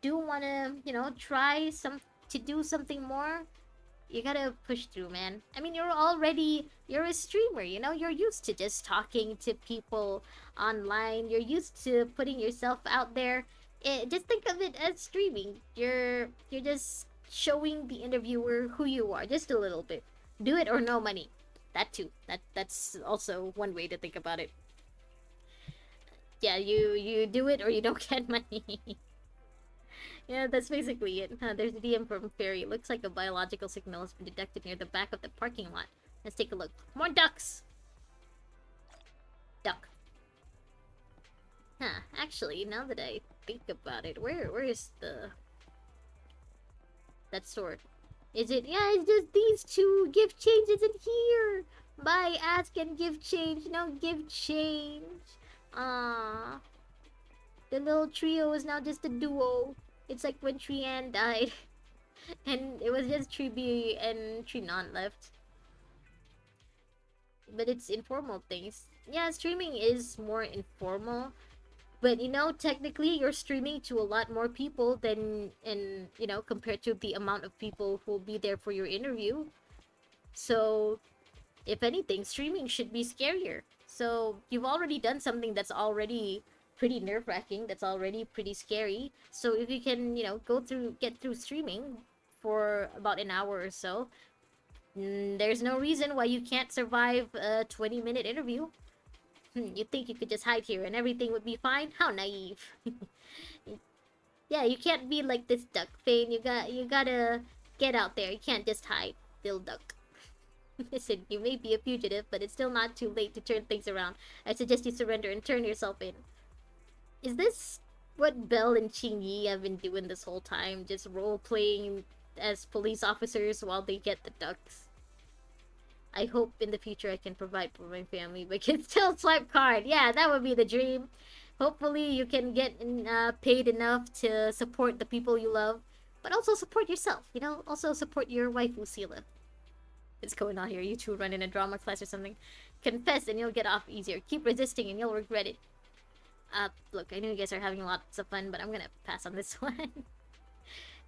do want to try to do something more, you gotta push through, man. I mean, you're a streamer, you're used to just talking to people online, you're used to putting yourself out there. Just think of it as streaming. You're just showing the interviewer who you are just a little bit. Do it or no money. That too. That's also one way to think about it. Yeah, you do it or you don't get money. Yeah, that's basically it. There's a DM from Fairy. Looks like a biological signal has been detected near the back of the parking lot. Let's take a look. More ducks! Duck. Huh, actually, now that I think about it, where is that sword? Is it? Yeah, it's just these two. Gift change isn't here! Buy, ask, and give change. No give change. Ah, the little trio is now just a duo. It's like when Trian died. And it was just Tribi and Trinon left. But it's informal things. Yeah, streaming is more informal. But technically you're streaming to a lot more people than compared to the amount of people who will be there for your interview. So if anything, streaming should be scarier. So you've already done something that's already pretty nerve-wracking, that's already pretty scary. So if you can, get through streaming for about an hour or so, there's no reason why you can't survive a 20-minute interview. You think you could just hide here and everything would be fine? How naive. Yeah, you can't be like this duck, Fane. You gotta get out there. You can't just hide, little duck. Listen, you may be a fugitive, but it's still not too late to turn things around. I suggest you surrender and turn yourself in. Is this what Belle and Qingyi have been doing this whole time? Just role-playing as police officers while they get the ducks? I hope in the future I can provide for my family, but can still swipe card. Yeah, that would be the dream. Hopefully you can get paid enough to support the people you love, but also support yourself, Also support your wife, Lucila. What's going on here? You two run in a drama class or something. Confess and you'll get off easier. Keep resisting and you'll regret it. Look, I know you guys are having lots of fun, but I'm gonna pass on this one.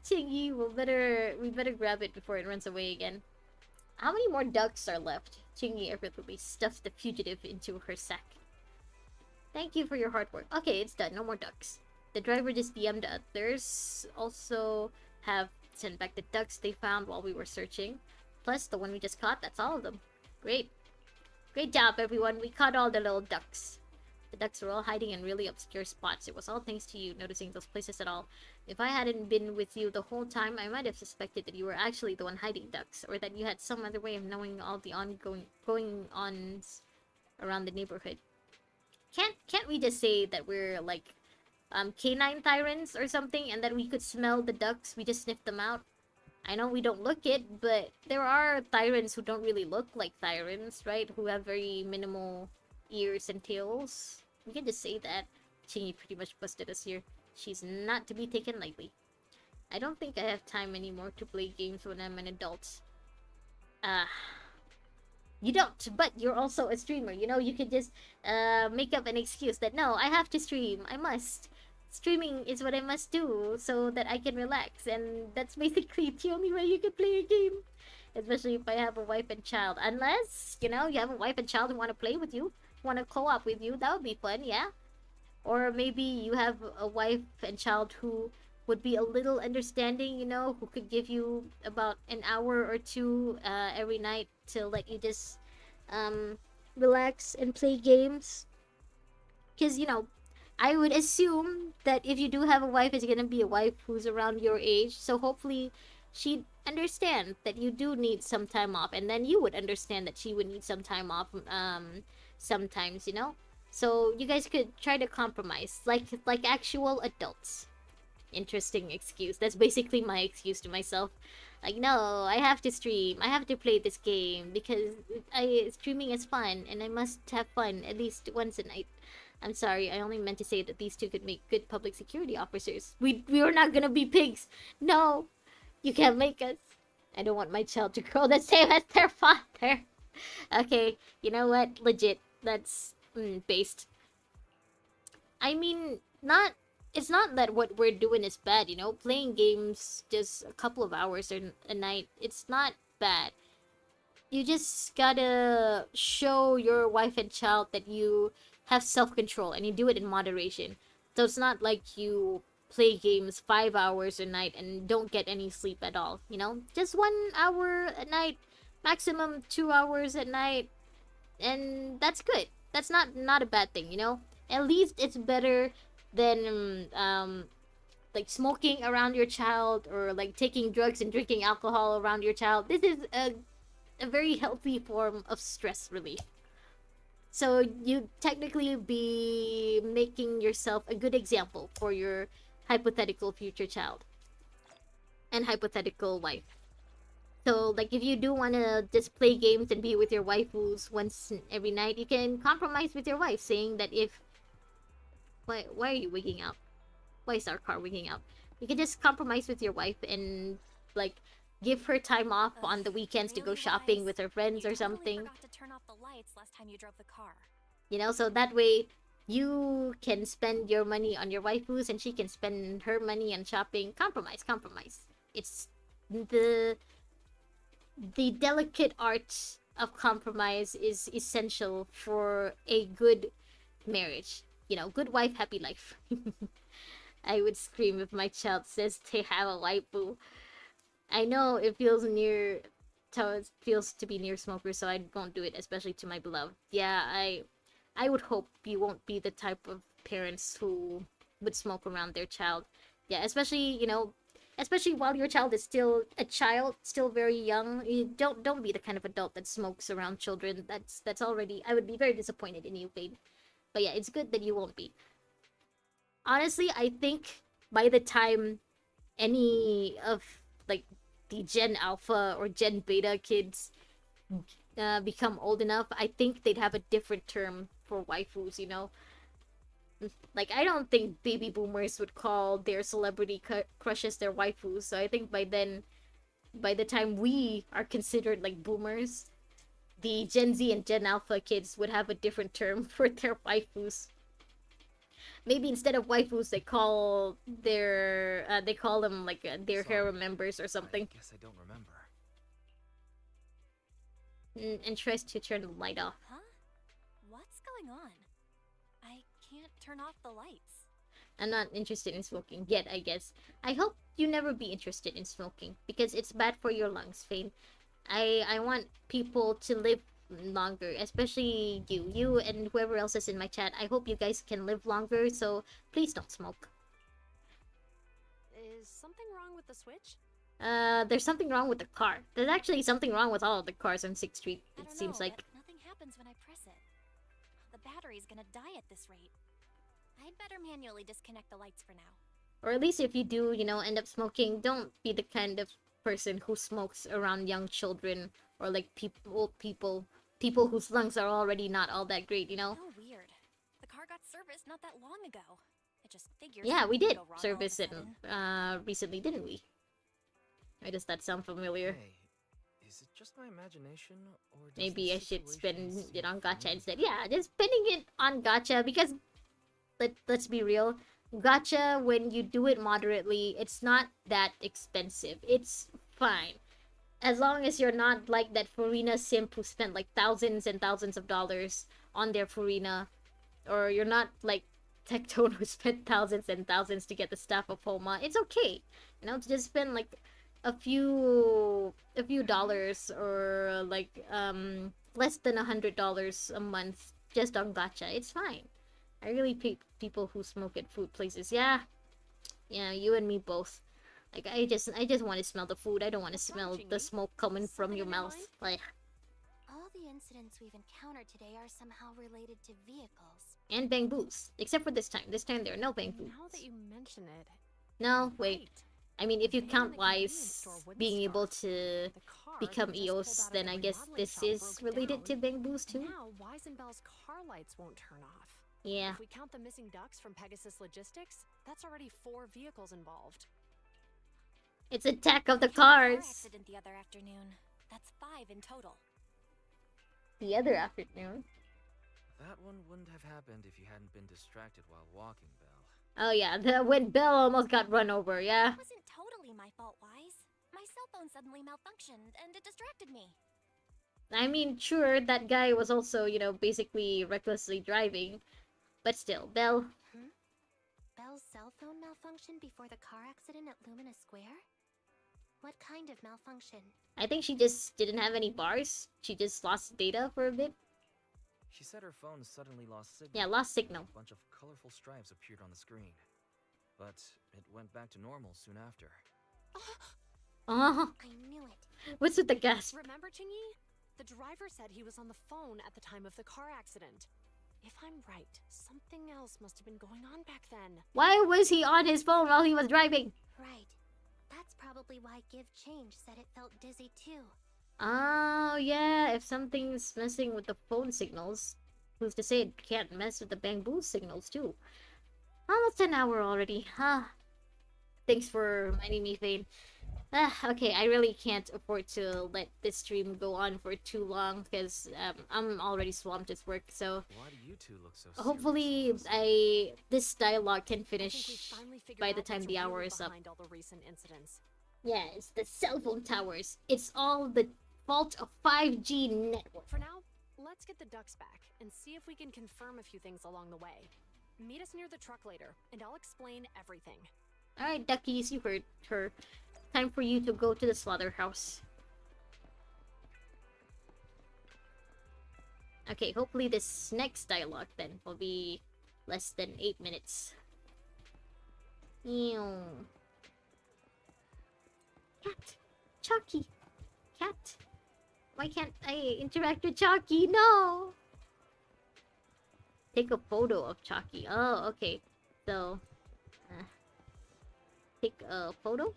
Chingy, we better grab it before it runs away again. How many more ducks are left? Chingy effortlessly stuffed the fugitive into her sack. Thank you for your hard work. Okay, it's done. No more ducks. The driver just DM'd others. Also have sent back the ducks they found while we were searching. Plus the one we just caught. That's all of them. Great. Great job, everyone. We caught all the little ducks. The ducks were all hiding in really obscure spots. It was all thanks to you noticing those places at all. If I hadn't been with you the whole time, I might have suspected that you were actually the one hiding ducks, or that you had some other way of knowing all the going-ons around the neighborhood. Can't we just say that we're like canine tyrants or something, and that we could smell the ducks, we just sniff them out? I know we don't look it, but there are tyrants who don't really look like tyrants, right? Who have very minimal ears and tails. We can just say that. Chingy pretty much busted us here. She's not to be taken lightly. I don't think I have time anymore to play games when I'm an adult. You don't, but you're also a streamer. You could just make up an excuse that, no, I have to stream. I must. Streaming is what I must do so that I can relax. And that's basically the only way you can play a game. Especially if I have a wife and child. Unless, you have a wife and child who want to play with you. Want to co-op with you. That would be fun, yeah? Or maybe you have a wife and child who would be a little understanding, who could give you about an hour or two every night to let you just relax and play games. Because, I would assume that if you do have a wife, it's gonna be a wife who's around your age. So hopefully, she'd understand that you do need some time off, and then you would understand that she would need some time off. Sometimes, you know. So you guys could try to compromise, like actual adults. Interesting excuse. That's basically my excuse to myself. Like, no, I have to stream. I have to play this game because streaming is fun, and I must have fun at least once a night. I'm sorry, I only meant to say that these two could make good public security officers. We are not gonna be pigs. No, you can't make us. I don't want my child to grow the same as their father. Okay, you know what? Legit. That's based. I mean, not. It's not that what we're doing is bad, you know? Playing games just a couple of hours a night, it's not bad. You just gotta show your wife and child that you have self-control and you do it in moderation. So it's not like you play games 5 hours a night and don't get any sleep at all, you know? Just 1 hour a night, maximum 2 hours at night, and that's good. That's not a bad thing, you know? At least it's better than like smoking around your child or like taking drugs and drinking alcohol around your child. This is a very healthy form of stress relief. So you technically be making yourself a good example for your hypothetical future child and hypothetical wife. So like if you do want to just play games and be with your waifus once every night, you can compromise with your wife, saying that if why are you wigging out? Why is our car wigging out? You can just compromise with your wife and like give her time off on the weekends to go shopping with her friends or something. Forgot to turn off the lights last time you drove the car. You know, so that way you can spend your money on your waifus and she can spend her money on shopping. Compromise. It's the delicate art of compromise is essential for a good marriage. You know, good wife, happy life. I would scream if my child says they have a waifu. I know it feels to be near smokers, so I won't do it, especially to my beloved. Yeah, I would hope you won't be the type of parents who would smoke around their child. Yeah, especially, you know, especially while your child is still a child, still very young. You don't be the kind of adult that smokes around children. That's already, I would be very disappointed in you, babe. But yeah, it's good that you won't be. Honestly, I think by the time any of like the Gen Alpha or Gen Beta kids become old enough, I think they'd have a different term for waifus, you know? Like, I don't think baby boomers would call their celebrity crushes their waifus, so I think by then, by the time we are considered like boomers, the Gen Z and Gen Alpha kids would have a different term for their waifus. Maybe instead of waifus, they call them like their harem members or something. I guess I don't remember. And tries to turn the light off. Huh? What's going on? I can't turn off the lights. I'm not interested in smoking yet, I guess. I hope you never be interested in smoking because it's bad for your lungs, Fane. I want people to live longer, especially you and whoever else is in my chat. I hope you guys can live longer, so please don't smoke. Is something wrong with the switch? There's something wrong with the car. There's actually something wrong with all of the cars on 6th Street, it seems like. But nothing happens when I press it. The battery's gonna die at this rate. I'd better manually disconnect the lights for now. Or at least if you do, you know, end up smoking, don't be the kind of person who smokes around young children or like old people whose lungs are already not all that great, you know? Oh, weird. The car got serviced not that long ago. I just figured. Yeah, we did go wrong service all it of a sudden. recently, didn't we? Or does that sound familiar? Hey, is it just my imagination, or does Maybe the I should situation spend it seem on gacha familiar? instead. Yeah, just spending it on gacha because let's be real. Gacha, when you do it moderately, it's not that expensive. It's fine. As long as you're not like that Furina simp who spent like thousands and thousands of dollars on their Furina. Or you're not like Tectone who spent thousands and thousands to get the staff of Homa. It's okay. You know, to just spend like a few dollars or like less than $100 a month just on gacha. It's fine. I really hate people who smoke at food places. Yeah, yeah, you and me both. Like I just want to smell the food. I don't want to What's wrong, smell the Jingy? smoke coming from Something your on your mouth. mind? Like, All the incidents we've encountered today are somehow related to vehicles. and bamboos. Except for this time. This time there are no bamboos. Now that you mention it, No, wait. right. I mean, if you Van in count the convenience Wise store wouldn't being able start. to The car become they just pulled EOS, out of then the I guess remodeling this shop is broke related to down. bamboos too. Now Wise and Bell's car lights won't turn off. Yeah. If we count the missing ducks from Pegasus Logistics, that's already 4 vehicles involved. It's Attack of the I counted car Cars. accident the other afternoon. That's 5 in total. The other afternoon. That one wouldn't have happened if you hadn't been distracted while walking, Belle. Oh yeah, when Belle almost got run over, yeah. It wasn't totally my fault, Wise. My cell phone suddenly malfunctioned, and it distracted me. I mean, sure, that guy was also, you know, basically recklessly driving. But still, Belle... Belle's cell phone malfunctioned before the car accident at Lumina Square? What kind of malfunction? I think she just didn't have any bars. She just lost data for a bit. She said her phone suddenly lost signal. Yeah, lost signal. A bunch of colorful stripes appeared on the screen. But it went back to normal soon after. Oh, I knew it. what's with the gasp? Remember, Chingy? The driver said he was on the phone at the time of the car accident. If I'm right, something else must have been going on back then. Why was he on his phone while he was driving? Right. That's probably why Give Change said it felt dizzy too. Oh, yeah, if something's messing with the phone signals, who's to say it can't mess with the bamboo signals too? Almost an hour already. Thanks for reminding me, Vane. Okay, I really can't afford to let this stream go on for too long because I'm already swamped with work. So Why do you two look so hopefully, serious? this dialogue can I think we finish finally figured by the out time what's the hour really is up. behind all the recent incidents. Yeah, it's the cell phone towers. It's all the fault of 5G network. For now, let's get the ducks back and see if we can confirm a few things along the way. Meet us near the truck later, and I'll explain everything. Alright, duckies, you heard her. Time for you to go to the slaughterhouse. Okay, hopefully this next dialogue then will be less than 8 minutes. Ew. Cat! Chucky! Cat! Why can't I interact with Chucky? No! Take a photo of Chucky. Oh, okay. So, take a photo?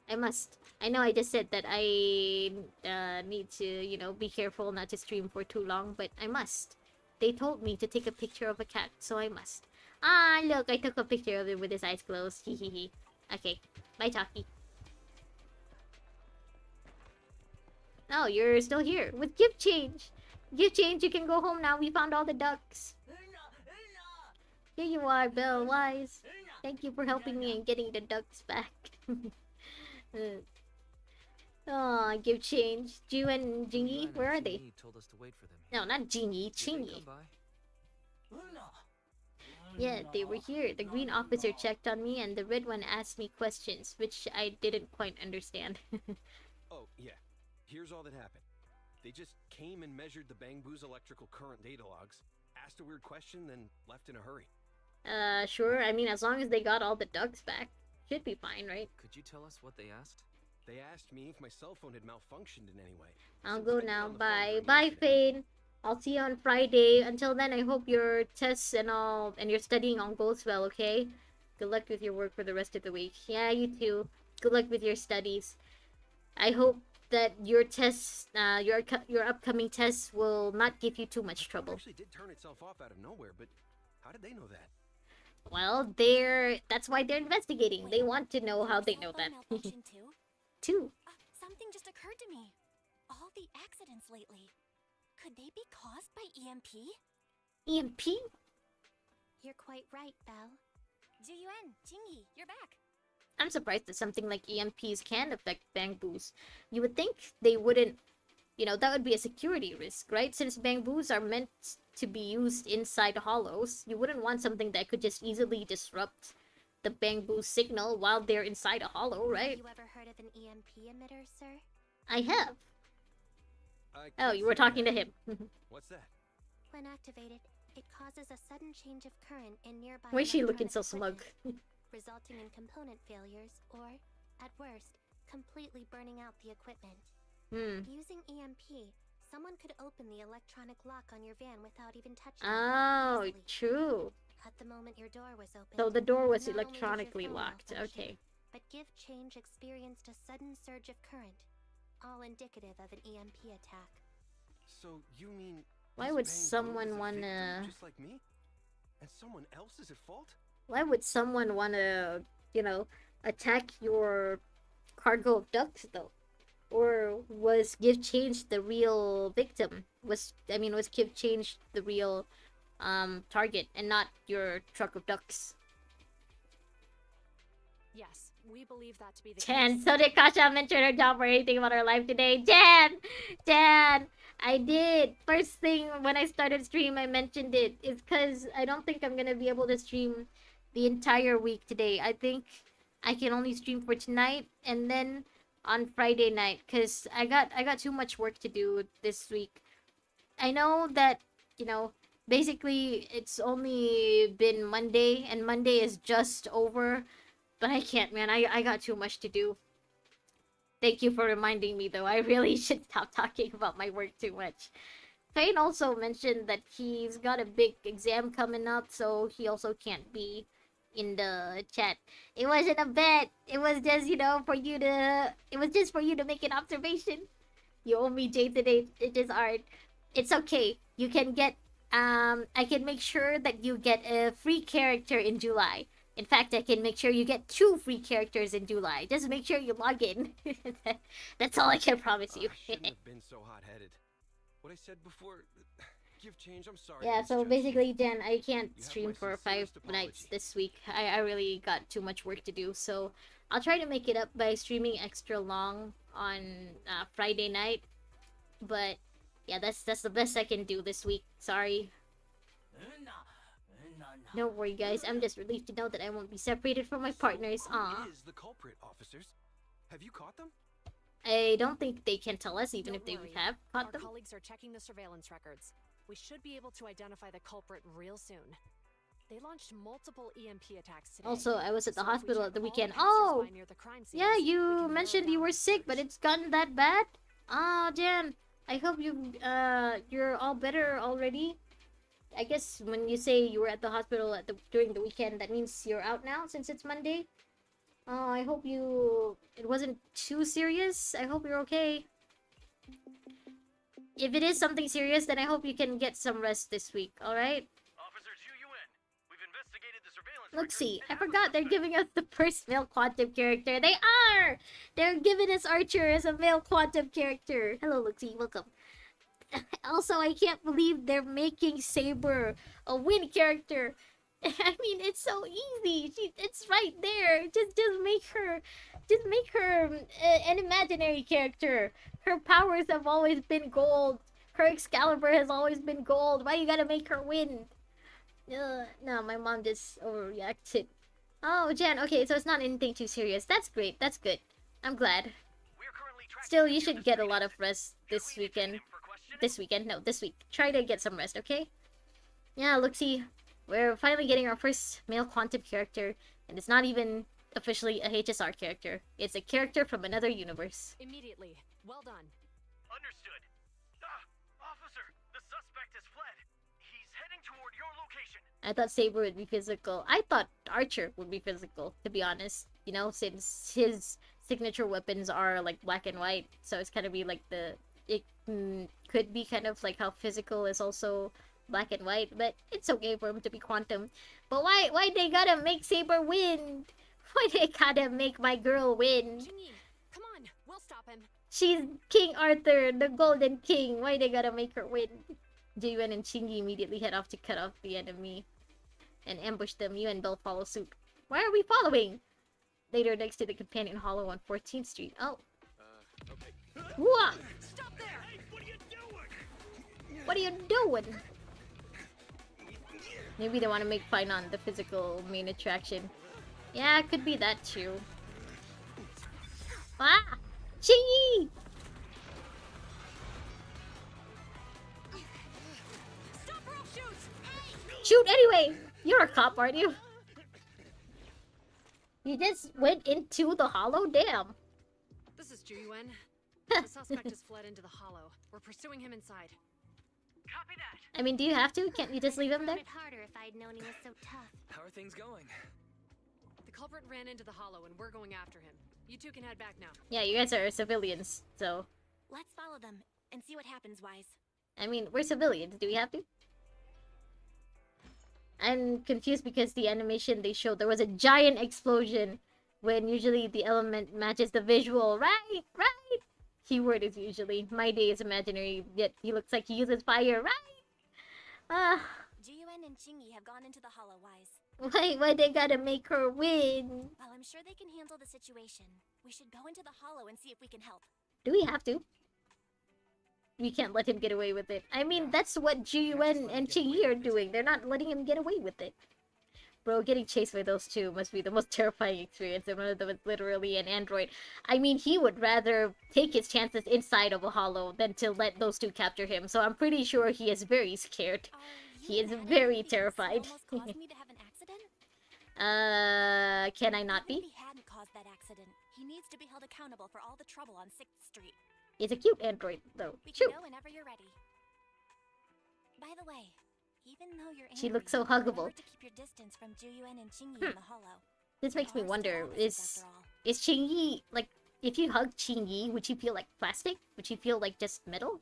I must. I know I just said that I need to, you know, be careful not to stream for too long, but I must. They told me to take a picture of a cat, so I must. Ah, look, I took a picture of him with his eyes closed. Hehehe. Okay, bye, Chucky. Oh, you're still here with gift change. Gift change, you can go home now. We found all the ducks. Here you are, Belle Wise. Thank you for helping me and getting the ducks back. Oh, give change. Ju and Jingy, where are they? Told us to wait for them. No, not Jingy, Did they Chingy. come by? Yeah, they were here. The green officer checked on me and the red one asked me questions, which I didn't quite understand. Oh, yeah. Here's all that happened. They just came and measured the Bangbu's electrical current data logs, asked a weird question, then left in a hurry. Sure. I mean, as long as they got all the ducks back, should be fine, right? Could you tell us what they asked? They asked me if my cell phone had malfunctioned in any way. I'll Since go I'd been now. on the phone Bye. during the Bye, incident. Fane. I'll see you on Friday. Until then, I hope your tests and all, and your studying all goes well, okay? Good luck with your work for the rest of the week. Yeah, you too. Good luck with your studies. I hope that your tests, your upcoming tests will not give you too much My phone trouble. actually did turn itself off out of nowhere, but how did they know that? Well, that's why they're investigating. They want to know how they know that. Cell phone malfunction too? Too. Something just occurred to me. All the accidents lately, could they be caused by EMP? EMP? You're quite right, Belle. Juyuan, Jingy, you're back. I'm surprised that something like EMPs can affect bamboos. You would think they wouldn't, you know, that would be a security risk, right? Since bamboos are meant to be used inside hollows, you wouldn't want something that could just easily disrupt the bamboo signal while they're inside a hollow, right? Have you ever heard of an EMP emitter, sir? I have. I Oh, can't you were say I talking to have. him. What's that? When activated, It causes a sudden change of current in nearby Why is she looking so electronic smug? equipment, resulting in component failures or, at worst, completely burning out the equipment. Using EMP, someone could open the electronic lock on your van without even touching Oh, it. Easily. true. At the moment your door was opened, So the door was not only did your electronically phone locked. malfunction, Okay. but Give Change experienced a sudden surge of current, all indicative of an EMP attack. So you mean Why this would Bang Boo is someone a wanna... victim just like me? And someone else is at fault? Why would someone wanna, you know, attack your cargo of ducks though? Or was Give Change the real victim? Was Give Change the real target and not your truck of ducks? Yes, we believe that to be the Jan, case. so did Kasha mention her job or anything about her life today? Jan, I did. First thing when I started stream, I mentioned it. It's because I don't think I'm gonna be able to stream the entire week today. I think I can only stream for tonight and then on Friday night because I got too much work to do this week. I know that, you know, basically it's only been Monday and Monday is just over. But I can't, man. I got too much to do. Thank you for reminding me, though. I really should stop talking about my work too much. Fane also mentioned that he's got a big exam coming up, so he also can't be in the chat. It wasn't a bet. It was just, you know, for you to... It was just for you to make an observation. You owe me J today. It is art. It's okay. You can get... I can make sure that you get a free character in July. In fact, I can make sure you get 2 free characters in July. Just make sure you log in. That's all I can promise you. I shouldn't have been so hot-headed. What I said before, Give Change, I'm sorry. Yeah, so basically, Jen, I can't You have stream my for 5 sincerest nights apology. this week. I really got too much work to do, so I'll try to make it up by streaming extra long on Friday night. But yeah, that's the best I can do this week. Sorry. Don't worry, guys. I'm just relieved to know that I won't be separated from my partners. So Aw. who is the culprit, officers? Have you caught them? I don't think they can tell us, even Don't if they worry. have Our caught them. colleagues are checking the surveillance records. We should be able to identify the culprit real soon. They launched multiple EMP attacks today. Also, I was at the So if we hospital check at the all weekend. passersby Oh! near the crime Yeah, scenes, we you can narrow mentioned you down were the sick, but search. it's gotten that bad? Oh, Jan. I hope you're all better already. I guess when you say you were at the hospital during the weekend, that means you're out now since it's Monday. Oh, I hope it wasn't too serious. I hope you're okay. If it is something serious, then I hope you can get some rest this week, alright? Officers UN, we've investigated the surveillance Look, records see, and I have a forgot they're suspect. giving us the first male quantum character. They are! They're giving us Archer as a male quantum character. Hello, Luxie, welcome. Also, I can't believe they're making Saber a Win character. I mean, it's so easy. It's right there. Just make her an imaginary character. Her powers have always been gold. Her Excalibur has always been gold. Why you gotta make her wind? No, my mom just overreacted. Oh, Jan, okay, so it's not anything too serious. That's great. That's good. I'm glad. We're currently tracking Still, the you should accused get a lot of suspect. rest Should this we detain weekend. him for questioning? This week. Try to get some rest, okay? Yeah, look, see, we're finally getting our first male quantum character, and it's not even officially a HSR character. It's a character from another universe. Immediately. Well done. Understood. Officer, the suspect has fled. He's heading toward your location. I thought Saber would be physical. I thought Archer would be physical, to be honest. You know, since his signature weapons are like black and white, so it's kind of be like it could be kind of like how physical is also black and white, but it's okay for him to be quantum. But why they gotta make Saber win? Why they gotta make my girl win? Jingyi, come on. We'll stop him. She's King Arthur, the Golden King. Why they gotta make her win? Jiyuan and Shinji immediately head off to cut off the enemy and ambush them. You and Bell follow suit. Why are we following? Later, next to the companion hollow on 14th Street. Oh. Okay. Whoa! Stop there! Hey, what are you doing? What are you doing? Maybe they want to make Finon the physical main attraction. Yeah, it could be that too. Ah! Chingy! Stop rope shoots! Shoot anyway! You're a cop, aren't you? You just went into the hollow? Damn. This is Juyuan. The suspect has fled into the hollow. We're pursuing him inside. Copy that. I mean, do you have to? Can't you just leave him there? It harder if I'd known he was so tough. How are things going? The culprit ran into the hollow and we're going after him. You two can head back now. Yeah, you guys are civilians, so... Let's follow them and see what happens, Wise. I mean, we're civilians. Do we have to? I'm confused because the animation they showed, there was a giant explosion when usually the element matches the visual. Right, right! Keyword is usually, my day is imaginary, yet he looks like he uses fire, right? Juyuan and Chingy have gone into the hollow, Wise. Why they gotta make her win? Well, I'm sure they can handle the situation. We should go into the hollow and see if we can help. Do we have to? We can't let him get away with it. I mean, that's what Juyuan and Chingy are doing. They're not letting him get away with it. Bro, getting chased by those two must be the most terrifying experience, and one of them is literally an android. I mean, he would rather take his chances inside of a hollow than to let those two capture him, so I'm pretty sure he is very scared. He is very terrified. Almost caused me to have an accident? Can I not Even if be? he hadn't caused that accident, he needs to be held accountable for all the trouble on 6th Street. He's a cute android, though. We Shoot! can go whenever you're ready. By the way, even though you're She angry, looks so huggable. remember to keep your distance from Juyuan and Chingy in the hollow. This makes They me are wonder, still officers, after all. is Chingy, like, if you hug Chingy, would you feel like plastic? Would you feel like just metal?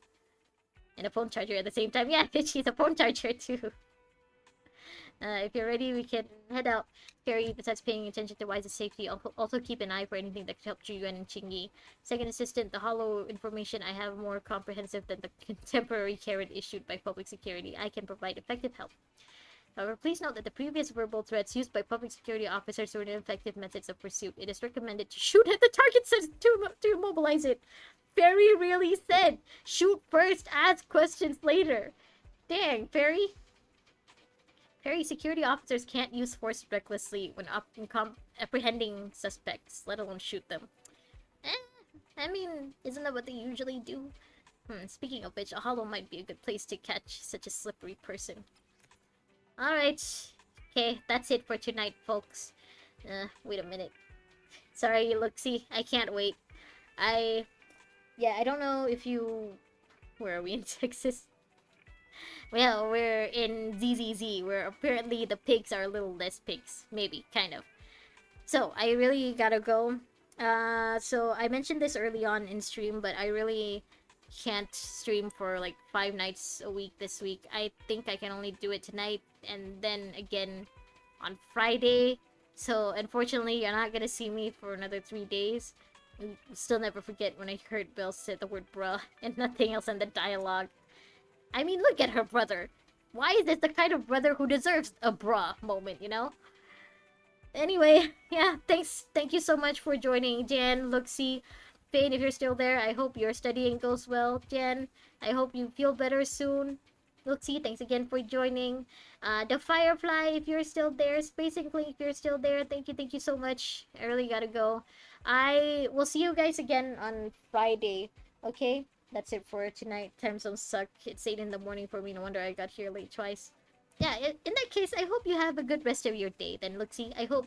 And a phone charger at the same time? Yeah, she's a phone charger too. If you're ready, we can head out. Carrie, besides paying attention to Wise's safety, also keep an eye for anything that could help Juyuan and Chingy. Second assistant, the hollow information I have more comprehensive than the contemporary Karen issued by public security. I can provide effective help. However, please note that the previous verbal threats used by public security officers were ineffective methods of pursuit. It is recommended to shoot at the target to immobilize it. Fairy really said, shoot first, ask questions later. Dang, Fairy. Fairy, security officers can't use force recklessly when apprehending suspects, let alone shoot them. I mean, isn't that what they usually do? Speaking of which, a hollow might be a good place to catch such a slippery person. Alright. Okay, that's it for tonight, folks. Wait a minute. Sorry, see, I can't wait. Yeah, I don't know if you... Where are we in Texas? Well, we're in ZZZ, where apparently the pigs are a little less pigs. Maybe, kind of. So, I really gotta go. So I mentioned this early on in stream, but I really can't stream for like 5 nights a week this week. I think I can only do it tonight, and then again on Friday. So, unfortunately, you're not gonna see me for another 3 days. I'll still never forget when I heard Belle say the word bruh, and nothing else in the dialogue. I mean, look at her brother. Why is this the kind of brother who deserves a bruh moment, you know? Anyway, yeah, thank you so much for joining, Jan, Luxie, Fane, if you're still there. I hope your studying goes well, Jan. I hope you feel better soon. Luxie, thanks again for joining. The Firefly, if you're still there. Spacingly, if you're still there, thank you so much. I really gotta go. I will see you guys again on Friday, okay? That's it for tonight. Time zones suck. It's 8 in the morning for me. No wonder I got here late twice. Yeah, in that case, I hope you have a good rest of your day then, Luxie. I hope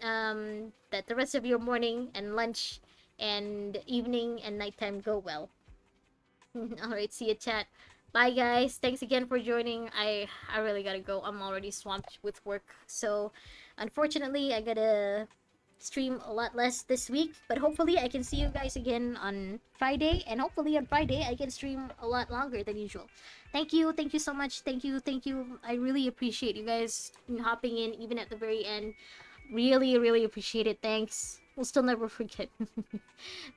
that the rest of your morning and lunch and evening and nighttime go well. Alright, see you, chat. Bye, guys. Thanks again for joining. I really gotta go. I'm already swamped with work. So, unfortunately, I gotta stream a lot less this week, but hopefully I can see you guys again on Friday, and hopefully on Friday I can stream a lot longer than usual. Thank you so much. Thank you. I really appreciate you guys hopping in even at the very end. Really appreciate it. Thanks. We'll still never forget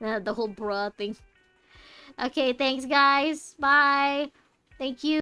the whole bruh thing. Okay, thanks guys. Bye. Thank you.